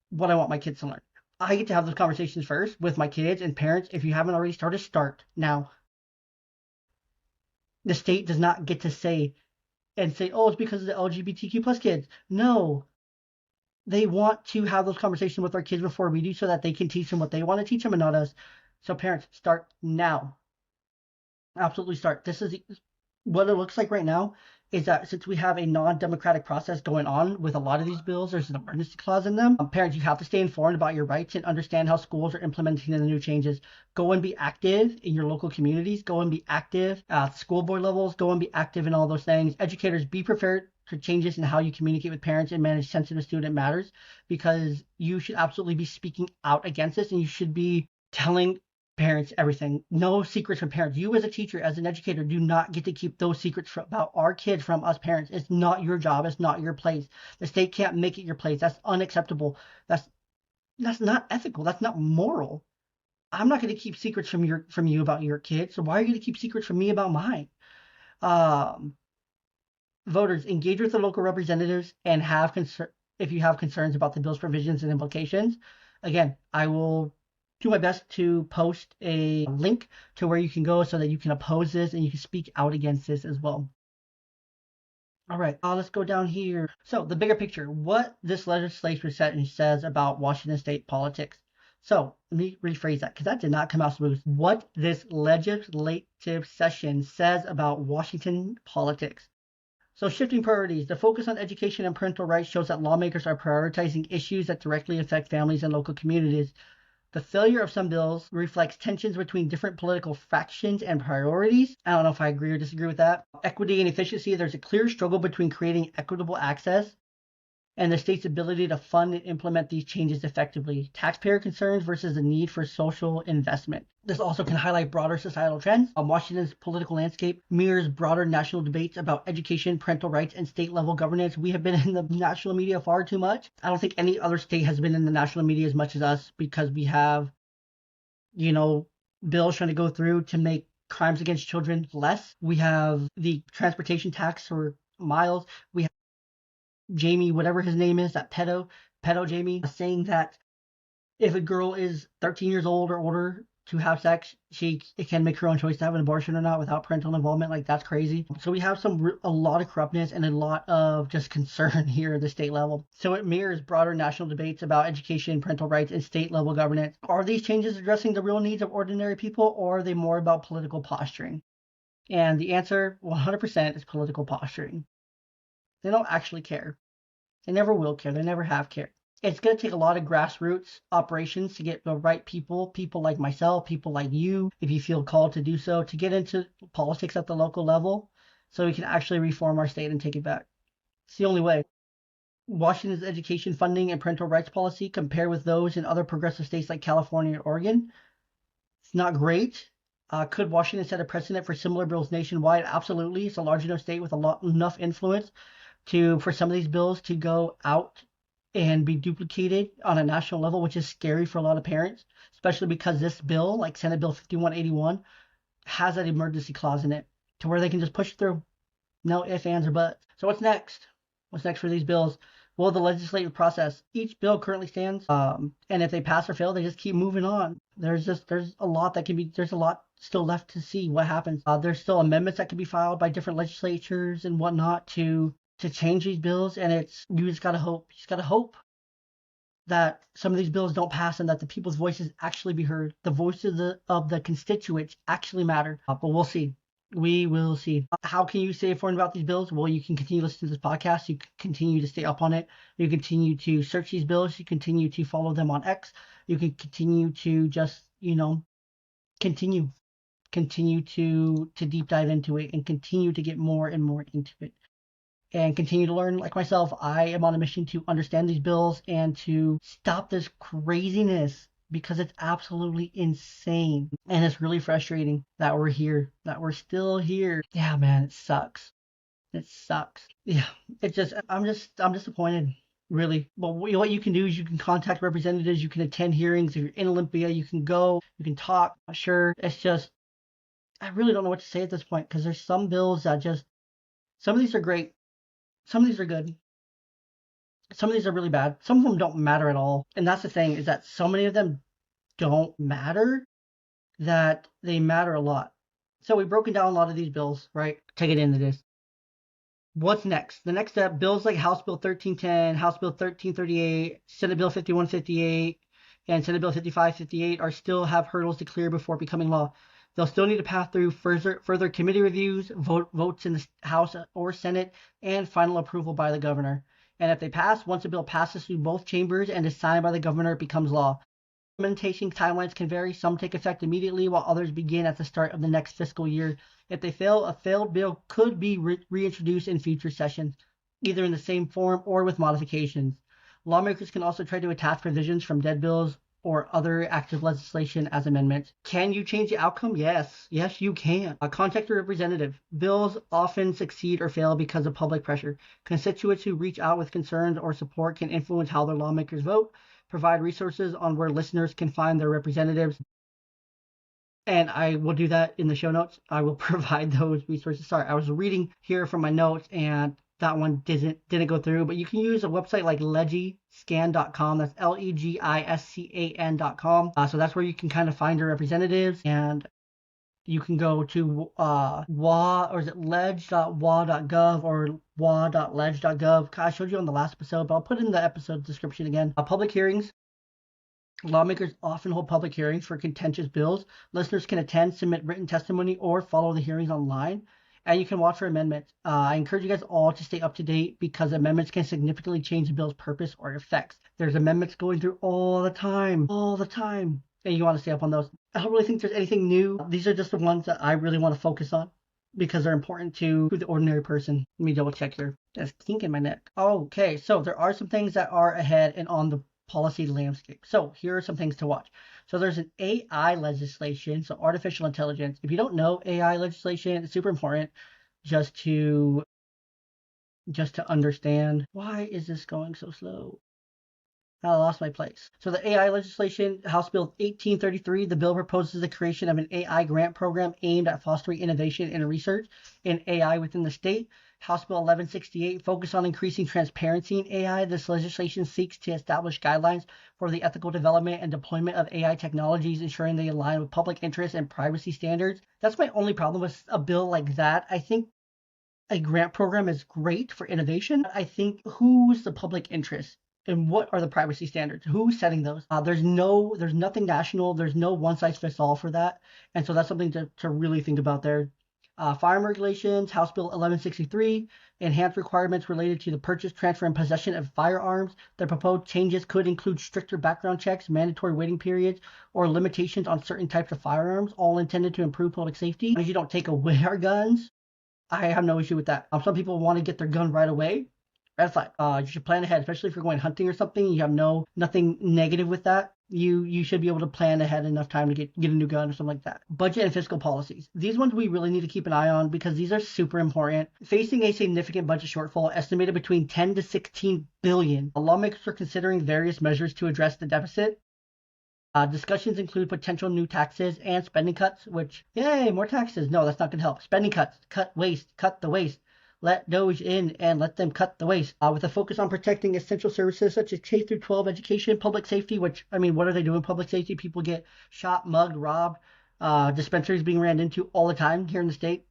what I want my kids to learn. I get to have those conversations first with my kids, and parents, if you haven't already started, start now. The state does not get to say, oh, it's because of the LGBTQ plus kids. No. They want to have those conversations with our kids before we do, so that they can teach them what they want to teach them and not us. So parents, start now. Absolutely start. This is what it looks like right now, is that since we have a non-democratic process going on with a lot of these bills, there's an emergency clause in them. Parents, you have to stay informed about your rights and understand how schools are implementing the new changes. Go and be active in your local communities. Go and be active at school board levels. Go and be active in all those things. Educators, be prepared for changes in how you communicate with parents and manage sensitive student matters, because you should absolutely be speaking out against this, and you should be telling parents everything. No secrets from parents. You as a teacher, as an educator, do not get to keep those secrets about our kids from us parents. It's not your job. It's not your place. The state can't make it your place. That's unacceptable. That's not ethical. That's not moral. I'm not going to keep secrets from you about your kids. So why are you going to keep secrets from me about mine? Voters, engage with the local representatives and if you have concerns about the bill's provisions and implications. Again, I will do my best to post a link to where you can go so that you can oppose this and you can speak out against this as well. All right, let's go down here. So the bigger picture, what this legislature says about Washington state politics. So let me rephrase that, because that did not come out smooth. What this legislative session says about Washington politics. So shifting priorities, the focus on education and parental rights shows that lawmakers are prioritizing issues that directly affect families and local communities. The failure of some bills reflects tensions between different political factions and priorities. I don't know if I agree or disagree with that. Equity and efficiency, there's a clear struggle between creating equitable access and the state's ability to fund and implement these changes effectively. Taxpayer concerns versus the need for social investment. This also can highlight broader societal trends. Washington's political landscape mirrors broader national debates about education, parental rights, and state-level governance. We have been in the national media far too much. I don't think any other state has been in the national media as much as us, because we have, bills trying to go through to make crimes against children less. We have the transportation tax for miles. We have Jamie, whatever his name is, that pedo Jamie, saying that if a girl is 13 years old or older to have sex, it can make her own choice to have an abortion or not without parental involvement. Like, that's crazy. So we have a lot of corruptness and a lot of just concern here at the state level. So it mirrors broader national debates about education, parental rights, and state level governance. Are these changes addressing the real needs of ordinary people, or are they more about political posturing? And the answer, 100%, is political posturing. They don't actually care. They never will care. They never have cared. It's going to take a lot of grassroots operations to get the right people like myself, people like you, if you feel called to do so, to get into politics at the local level so we can actually reform our state and take it back. It's the only way. Washington's education funding and parental rights policy compared with those in other progressive states like California and Oregon. It's not great. Could Washington set a precedent for similar bills nationwide? Absolutely. It's a large enough state with enough influence for some of these bills to go out and be duplicated on a national level, which is scary for a lot of parents, especially because this bill, like Senate Bill 5181, has that emergency clause in it to where they can just push through. No ifs, ands, or buts. So what's next? What's next for these bills? Well, the legislative process. Each bill currently stands, and if they pass or fail, they just keep moving on. There's a lot that can be. There's a lot still left to see what happens. There's still amendments that can be filed by different legislatures and whatnot to change these bills, and you just gotta hope. You just gotta hope that some of these bills don't pass and that the people's voices actually be heard. The voices of the constituents actually matter. But we'll see. We will see. How can you stay informed about these bills? Well, you can continue listening to this podcast. You can continue to stay up on it. You continue to search these bills. You continue to follow them on X. You can continue to just, continue to deep dive into it and continue to get more and more into it. And continue to learn. Like myself, I am on a mission to understand these bills and to stop this craziness because it's absolutely insane. And it's really frustrating that we're here, that we're still here. Yeah, man, it sucks. It sucks. Yeah, I'm disappointed, really. But what you can do is you can contact representatives, you can attend hearings. If you're in Olympia, you can go, you can talk. Sure, it's just, I really don't know what to say at this point because there's some bills that some of these are great. Some of these are good. Some of these are really bad. Some of them don't matter at all. And that's the thing, is that so many of them don't matter that they matter a lot. So we've broken down a lot of these bills, right? Take it into this. What's next? The next step, bills like House Bill 1310, House Bill 1338, Senate Bill 5158, and Senate Bill 5558 still have hurdles to clear before becoming law. They'll still need to pass through further committee reviews, votes in the House or Senate, and final approval by the governor. And if they pass, once a bill passes through both chambers and is signed by the governor, it becomes law. Implementation timelines can vary. Some take effect immediately, while others begin at the start of the next fiscal year. If they fail, a failed bill could be reintroduced in future sessions, either in the same form or with modifications. Lawmakers can also try to attach provisions from dead bills or other active legislation as amendments. Can you change the outcome? Yes. Yes, you can. Contact your representative. Bills often succeed or fail because of public pressure. Constituents who reach out with concerns or support can influence how their lawmakers vote. Provide resources on where listeners can find their representatives. And I will do that in the show notes. I will provide those resources. Sorry, I was reading here from my notes and that one didn't go through, but you can use a website like legiscan.com. That's legiscan.com. So that's where you can kind of find your representatives, and you can go to leg.wa.gov or wa.leg.gov. I showed you on the last episode, but I'll put it in the episode description again. Public hearings. Lawmakers often hold public hearings for contentious bills. Listeners can attend, submit written testimony, or follow the hearings online. And you can watch for amendments. I encourage you guys all to stay up to date because amendments can significantly change the bill's purpose or effects. There's amendments going through all the time. And you want to stay up on those. I don't really think there's anything new. These are just the ones that I really want to focus on because they're important to the ordinary person. Let me double check here. That's kink in my neck. Okay, so there are some things that are ahead and on the policy landscape. So here are some things to watch. So there's an AI legislation, so artificial intelligence. If you don't know AI legislation, it's super important just to understand. Why is this going so slow? I lost my place. So the AI legislation, House Bill 1833, the bill proposes the creation of an AI grant program aimed at fostering innovation and research in AI within the state. House Bill 1168 focused on increasing transparency in AI. This legislation seeks to establish guidelines for the ethical development and deployment of AI technologies, ensuring they align with public interest and privacy standards. That's my only problem with a bill like that. I think a grant program is great for innovation. I think who's the public interest? And what are the privacy standards? Who's setting those? There's nothing national. There's no one size fits all for that. And so that's something to really think about there. Firearm regulations, House Bill 1163, enhanced requirements related to the purchase, transfer, and possession of firearms. The proposed changes could include stricter background checks, mandatory waiting periods, or limitations on certain types of firearms, all intended to improve public safety. As long as you don't take away our guns, I have no issue with that. Some people want to get their gun right away. Red flag. You should plan ahead, especially if you're going hunting or something. You have nothing negative with that. You should be able to plan ahead enough time to get a new gun or something like that. Budget and fiscal policies. These ones we really need to keep an eye on because these are super important. Facing a significant budget shortfall estimated between 10 to 16 billion. Lawmakers are considering various measures to address the deficit. Discussions include potential new taxes and spending cuts, which, yay, more taxes. No, that's not going to help. Spending cuts, cut the waste. Let Doge in and let them cut the waste. With a focus on protecting essential services such as K through 12 education, public safety, which, I mean, what are they doing? Public safety, people get shot, mugged, robbed, dispensaries being ran into all the time here in the state.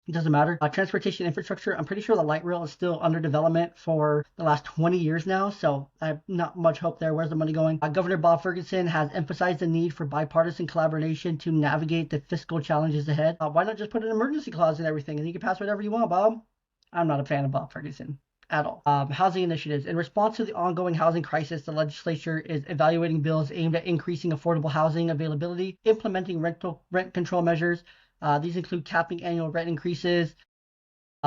It doesn't matter. Transportation infrastructure, I'm pretty sure the light rail is still under development for the last 20 years now, so I have not much hope there. Where's the money going? Governor Bob Ferguson has emphasized the need for bipartisan collaboration to navigate the fiscal challenges ahead. Why not just put an emergency clause in everything and you can pass whatever you want, Bob? I'm not a fan of Bob Ferguson at all. Housing initiatives. In response to the ongoing housing crisis, the legislature is evaluating bills aimed at increasing affordable housing availability, implementing rent control measures. These include capping annual rent increases,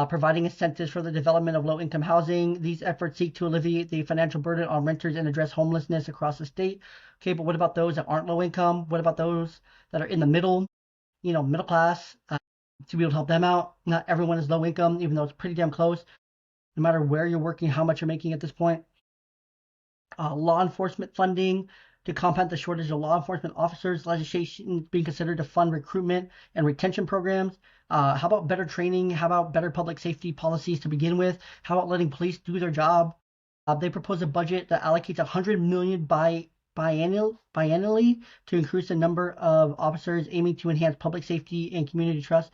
providing incentives for the development of low-income housing. These efforts seek to alleviate the financial burden on renters and address homelessness across the state. Okay, but what about those that aren't low income? What about those that are in the middle, middle class, to be able to help them out? Not everyone is low income, even though it's pretty damn close, no matter where you're working, how much you're making at this point. Law enforcement funding. To combat the shortage of law enforcement officers, legislation being considered to fund recruitment and retention programs. How about better training? How about better public safety policies to begin with? How about letting police do their job? They propose a budget that allocates $100 million biannually to increase the number of officers, aiming to enhance public safety and community trust.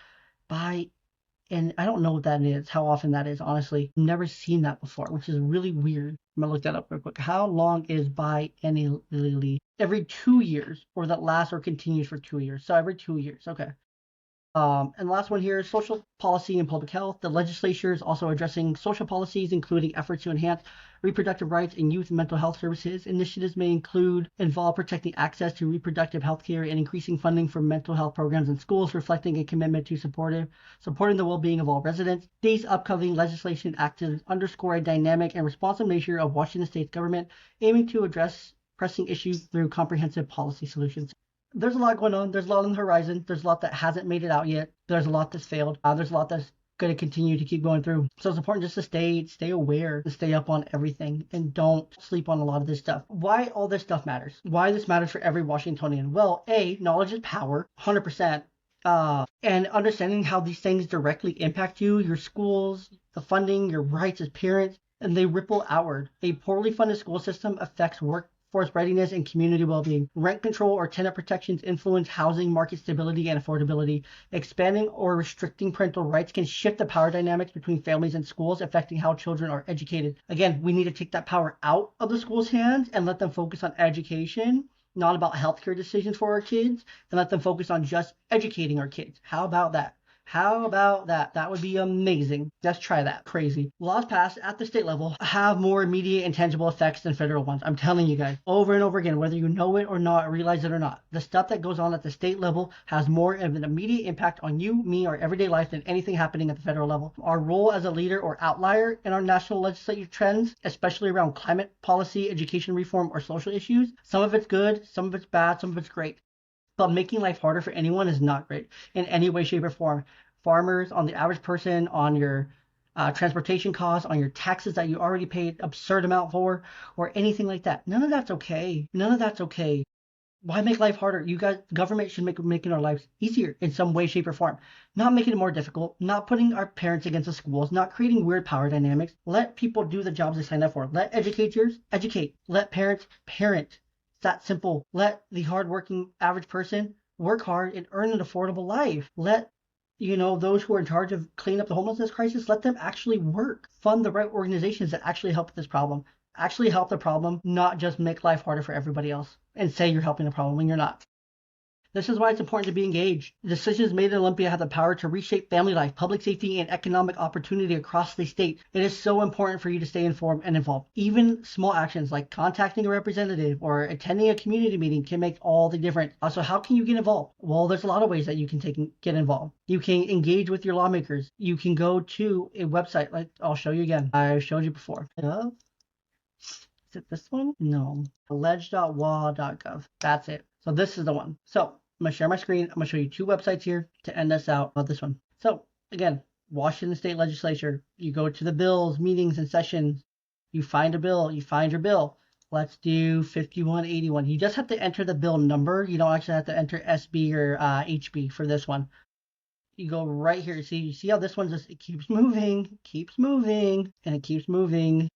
And I don't know what that is, how often that is, honestly. I've never seen that before, which is really weird. I'm going to look that up real quick. How long is biennially? Every 2 years, or that lasts or continues for 2 years. So every 2 years, okay. And the last one here is social policy and public health. The legislature is also addressing social policies, including efforts to enhance reproductive rights and youth and mental health services. Initiatives may involve protecting access to reproductive health care and increasing funding for mental health programs in schools, reflecting a commitment to supporting the well-being of all residents. These upcoming legislation actions underscore a dynamic and responsive nature of Washington State's government, aiming to address pressing issues through comprehensive policy solutions. There's a lot going on. There's a lot on the horizon. There's a lot that hasn't made it out yet. There's a lot that's failed. There's a lot that's going to continue to keep going through. So it's important just to stay aware and stay up on everything and don't sleep on a lot of this stuff. Why all this stuff matters? Why this matters for every Washingtonian? Well, knowledge is power, 100%. And understanding how these things directly impact you, your schools, the funding, your rights as parents, and they ripple outward. A poorly funded school system affects workforce readiness and community well-being. Rent control or tenant protections influence housing market stability and affordability. Expanding or restricting parental rights can shift the power dynamics between families and schools, affecting how children are educated. Again, we need to take that power out of the school's hands and let them focus on education, not about healthcare decisions for our kids, and let them focus on just educating our kids. How about that? How about that? That would be amazing. Let's try that. Crazy. Laws passed at the state level have more immediate and tangible effects than federal ones. I'm telling you guys over and over again, whether you know it or not, realize it or not. The stuff that goes on at the state level has more of an immediate impact on you, me, our everyday life than anything happening at the federal level. Our role as a leader or outlier in our national legislative trends, especially around climate policy, education reform, or social issues, some of it's good, some of it's bad, some of it's great. But making life harder for anyone is not great in any way, shape, or form. Farmers, on the average person, on your transportation costs, on your taxes that you already paid absurd amount for, or anything like that. None of that's okay. None of that's okay. Why make life harder? You guys, government should making our lives easier in some way, shape, or form. Not making it more difficult, not putting our parents against the schools, not creating weird power dynamics. Let people do the jobs they signed up for. Let educators educate. Let parents parent. That simple. Let the hardworking average person work hard and earn an affordable life. Let those who are in charge of cleaning up the homelessness crisis, let them actually work. Fund the right organizations that actually help with this problem. Actually help the problem, not just make life harder for everybody else and say you're helping the problem when you're not. This is why it's important to be engaged. Decisions made in Olympia have the power to reshape family life, public safety, and economic opportunity across the state. It is so important for you to stay informed and involved. Even small actions like contacting a representative or attending a community meeting can make all the difference. So how can you get involved? Well, there's a lot of ways that you can get involved. You can engage with your lawmakers. You can go to a website like I'll show you again. I showed you before. Is it this one? No. ledge.wa.gov. That's it. So this is the one. So I'm going to share my screen. I'm going to show you two websites here to end us out about this one. So again, Washington State Legislature, you go to the bills, meetings, and sessions. You find a bill. You find your bill. Let's do 5181. You just have to enter the bill number. You don't actually have to enter SB or HB for this one. You go right here. See, you see how this one just, it keeps moving, and it keeps moving.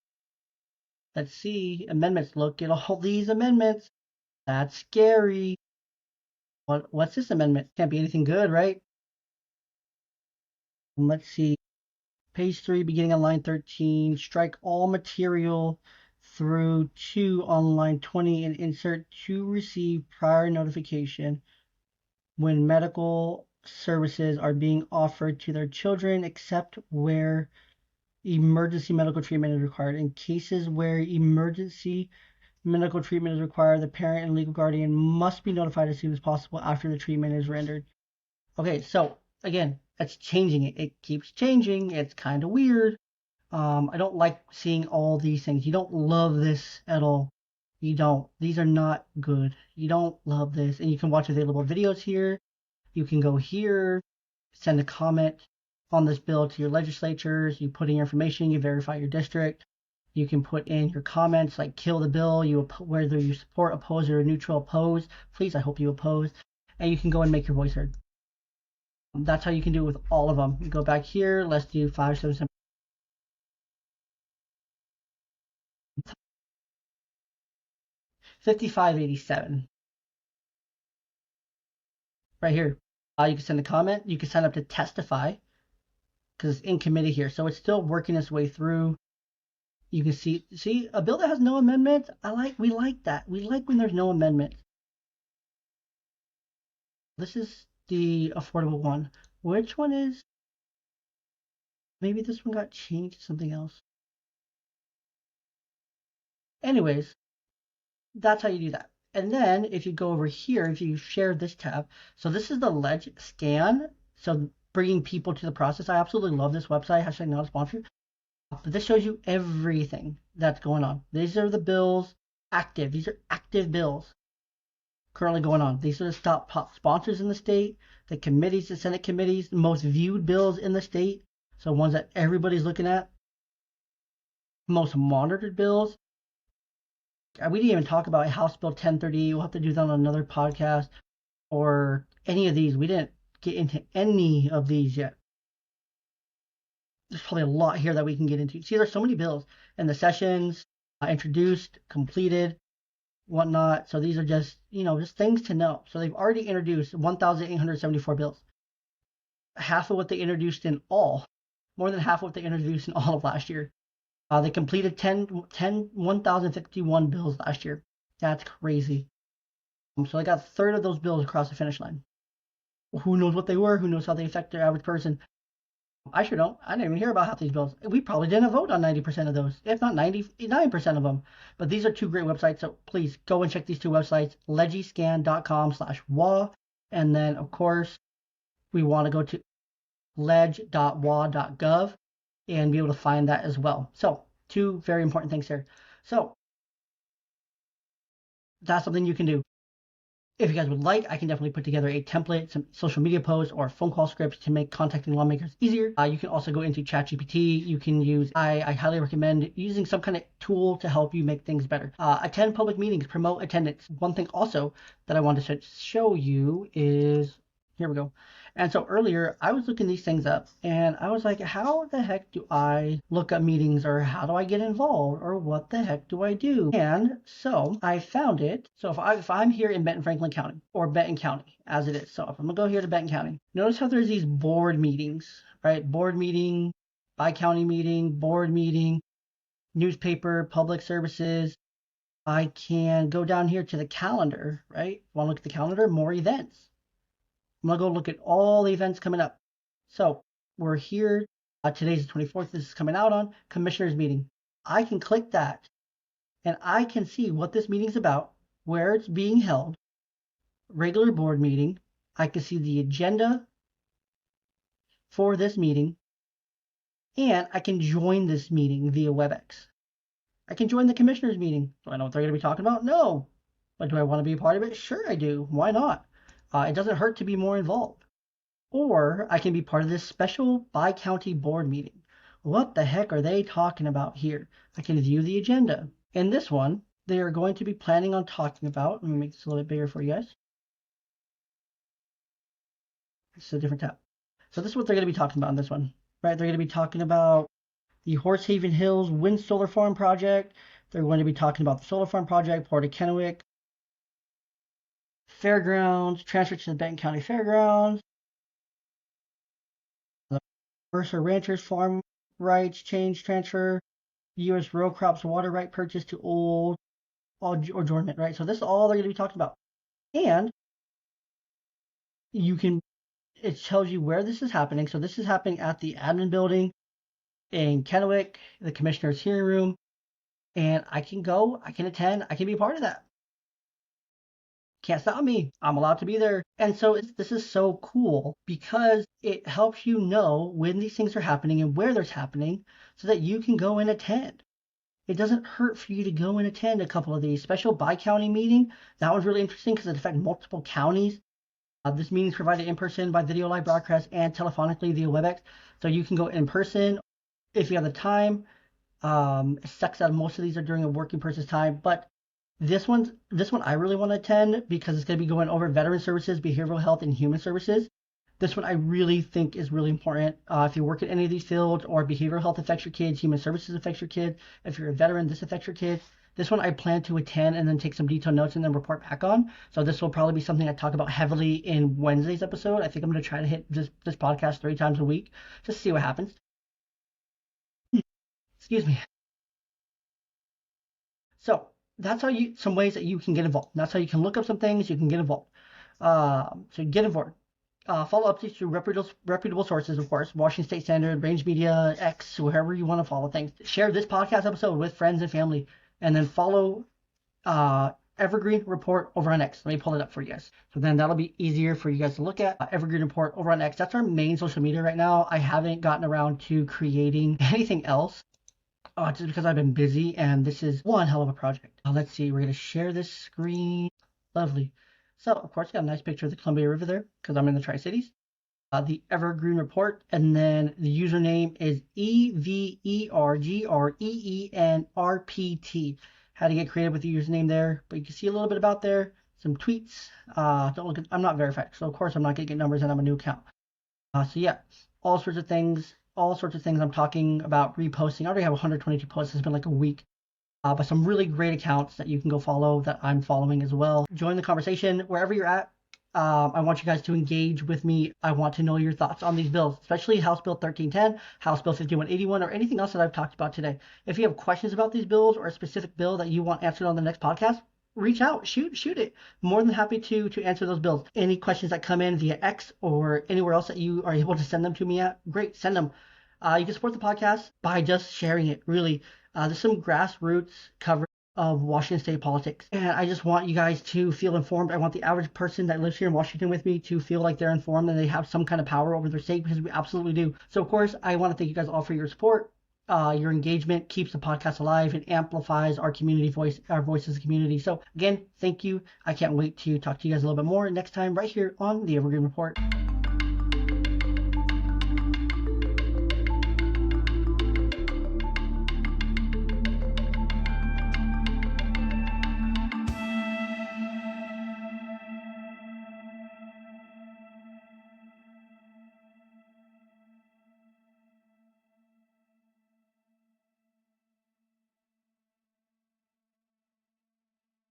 Let's see, amendments. Look at all these amendments. That's scary. What's this amendment? Can't be anything good, right? Let's see. Page 3, beginning on line 13. Strike all material through to on line 20 and insert to receive prior notification when medical services are being offered to their children, except where emergency medical treatment is required. In cases where emergency medical treatment is required, the parent and legal guardian must be notified as soon as possible after the treatment is rendered. Okay, so again, that's changing it. It keeps changing. It's kind of weird. I don't like seeing all these things. You don't love this at all. You don't. These are not good. You don't love this. And you can watch available videos here. You can go here, send a comment on this bill to your legislatures. You put in your information. You verify your district. You can put in your comments like kill the bill, whether you support, oppose, or neutral oppose. Please, I hope you oppose. And you can go and make your voice heard. That's how you can do it with all of them. You go back here. Let's do 577. 5587. Right here. You can send a comment. You can sign up to testify because it's in committee here. So it's still working its way through. You can see a bill that has no amendments. We like that. We like when there's no amendment. This is the affordable one. Which one is? Maybe this one got changed to something else. Anyways, that's how you do that. And then if you go over here, if you share this tab, so this is the Ledge scan. So bringing people to the process. I absolutely love this website. Hashtag not a sponsor. But this shows you everything that's going on. These are the bills active. These are active bills currently going on. These are the top sponsors in the state, the committees, the Senate committees, the most viewed bills in the state. So ones that everybody's looking at. Most monitored bills. We didn't even talk about House Bill 1030. We'll have to do that on another podcast. Or any of these. We didn't get into any of these yet. There's probably a lot here that we can get into. See, there's so many bills in the sessions, introduced, completed, whatnot. So these are just, just things to know. So they've already introduced 1,874 bills. Half of what they introduced more than half of what they introduced in all of last year. They completed 1,051 bills last year. That's crazy. So they got a third of those bills across the finish line. Who knows what they were? Who knows how they affect the average person? I sure don't. I didn't even hear about half these bills. We probably didn't vote on 90% of those, if not 99% of them. But these are two great websites, so please go and check these two websites, legiscan.com/wa, and then, of course, we want to go to ledge.wa.gov and be able to find that as well. So, two very important things here. So, that's something you can do. If you guys would like, I can definitely put together a template, some social media posts, or phone call scripts to make contacting lawmakers easier. You can also go into ChatGPT. You can use, I highly recommend using some kind of tool to help you make things better. Attend public meetings, promote attendance. One thing also that I wanted to show you is, here we go. And so earlier, I was looking these things up, and I was like, how the heck do I look up meetings, or how do I get involved, or what the heck do I do? And so I found it. So if I'm here in Benton Franklin County, or Benton County, as it is. So if I'm going to go here to Benton County, notice how there's these board meetings, right? Board meeting, bi-county meeting, board meeting, newspaper, public services. I can go down here to the calendar, right? Want to look at the calendar? More events. I'm going to go look at all the events coming up. So we're here. Today's the 24th. This is coming out on Commissioners Meeting. I can click that and I can see what this meeting's about, where it's being held, regular board meeting. I can see the agenda for this meeting, and I can join this meeting via WebEx. I can join the commissioners meeting. Do I know what they're going to be talking about? No. But do I want to be a part of it? Sure I do. Why not? It doesn't hurt to be more involved. Or I can be part of this special bi-county board meeting. What the heck are they talking about here? I can view the agenda. In this one, they are going to be planning on talking about, let me make this a little bit bigger for you guys. This is a different tab. So this is what they're going to be talking about in this one, right? They're going to be talking about the Horsehaven Hills Wind Solar Farm Project. They're going to be talking about the solar farm project, Port of Kennewick, Fairgrounds, transfer to the Benton County Fairgrounds, the Mercer Ranchers Farm rights change transfer, U.S. row crops water right purchase to old or adjournment, right? So this is all they're going to be talking about. And you can, it tells you where this is happening. So this is happening at the admin building in Kennewick, the commissioner's hearing room. And I can go, I can attend, I can be a part of that. Can't stop me. I'm allowed to be there. And so this is so cool because it helps you know when these things are happening and where they're happening so that you can go and attend. It doesn't hurt for you to go and attend a couple of these. Special bi-county meeting, that was really interesting because it affects multiple counties. This meeting is provided in person by video live broadcast and telephonically via WebEx. So you can go in person if you have the time. It sucks that most of these are during a working person's time, but this one I really want to attend because it's going to be going over veteran services, behavioral health, and human services. This one I really think is really important. If you work in any of these fields, or behavioral health affects your kids, human services affects your kid. If you're a veteran, this affects your kid. This one I plan to attend and then take some detailed notes and then report back on. So this will probably be something I talk about heavily in Wednesday's episode. I think I'm going to try to hit this podcast 3 times a week just to see what happens. Excuse me. So that's how some ways that you can get involved. That's how you can look up some things. You can get involved. So get involved. Follow updates through reputable sources, of course. Washington State Standard, Range Media, X, wherever you want to follow things. Share this podcast episode with friends and family, and then follow Evergreen Report over on X. Let me pull it up for you guys. So then that'll be easier for you guys to look at. Evergreen Report over on X. That's our main social media right now. I haven't gotten around to creating anything else. Just because I've been busy, and this is one hell of a project. Let's see, we're going to share this screen. Lovely. So, of course, got a nice picture of the Columbia River there, because I'm in the Tri-Cities. The Evergreen Report, and then the username is EVERGREENRPT. Had to get creative with the username there, but you can see a little bit about there, some tweets. Don't look at, I'm not verified, so of course I'm not going to get numbers, and I'm a new account. So yeah, all sorts of things I'm talking about reposting. I already have 122 posts. It's been like a week. But some really great accounts that you can go follow that I'm following as well. Join the conversation wherever you're at. I want you guys to engage with me. I want to know your thoughts on these bills, especially House Bill 1310, House Bill 5181, or anything else that I've talked about today. If you have questions about these bills or a specific bill that you want answered on the next podcast, reach out, shoot it. More than happy to answer those bills. Any questions that come in via X or anywhere else that you are able to send them to me at, great, send them. You can support the podcast by just sharing it, really. There's some grassroots coverage of Washington State politics, and I just want you guys to feel informed. I want the average person that lives here in Washington with me to feel like they're informed and they have some kind of power over their state, because we absolutely do. So, of course, I want to thank you guys all for your support. Your engagement keeps the podcast alive and amplifies our community voice, our voice as a community. So, again, thank you. I can't wait to talk to you guys a little bit more next time right here on the Evergreen Report.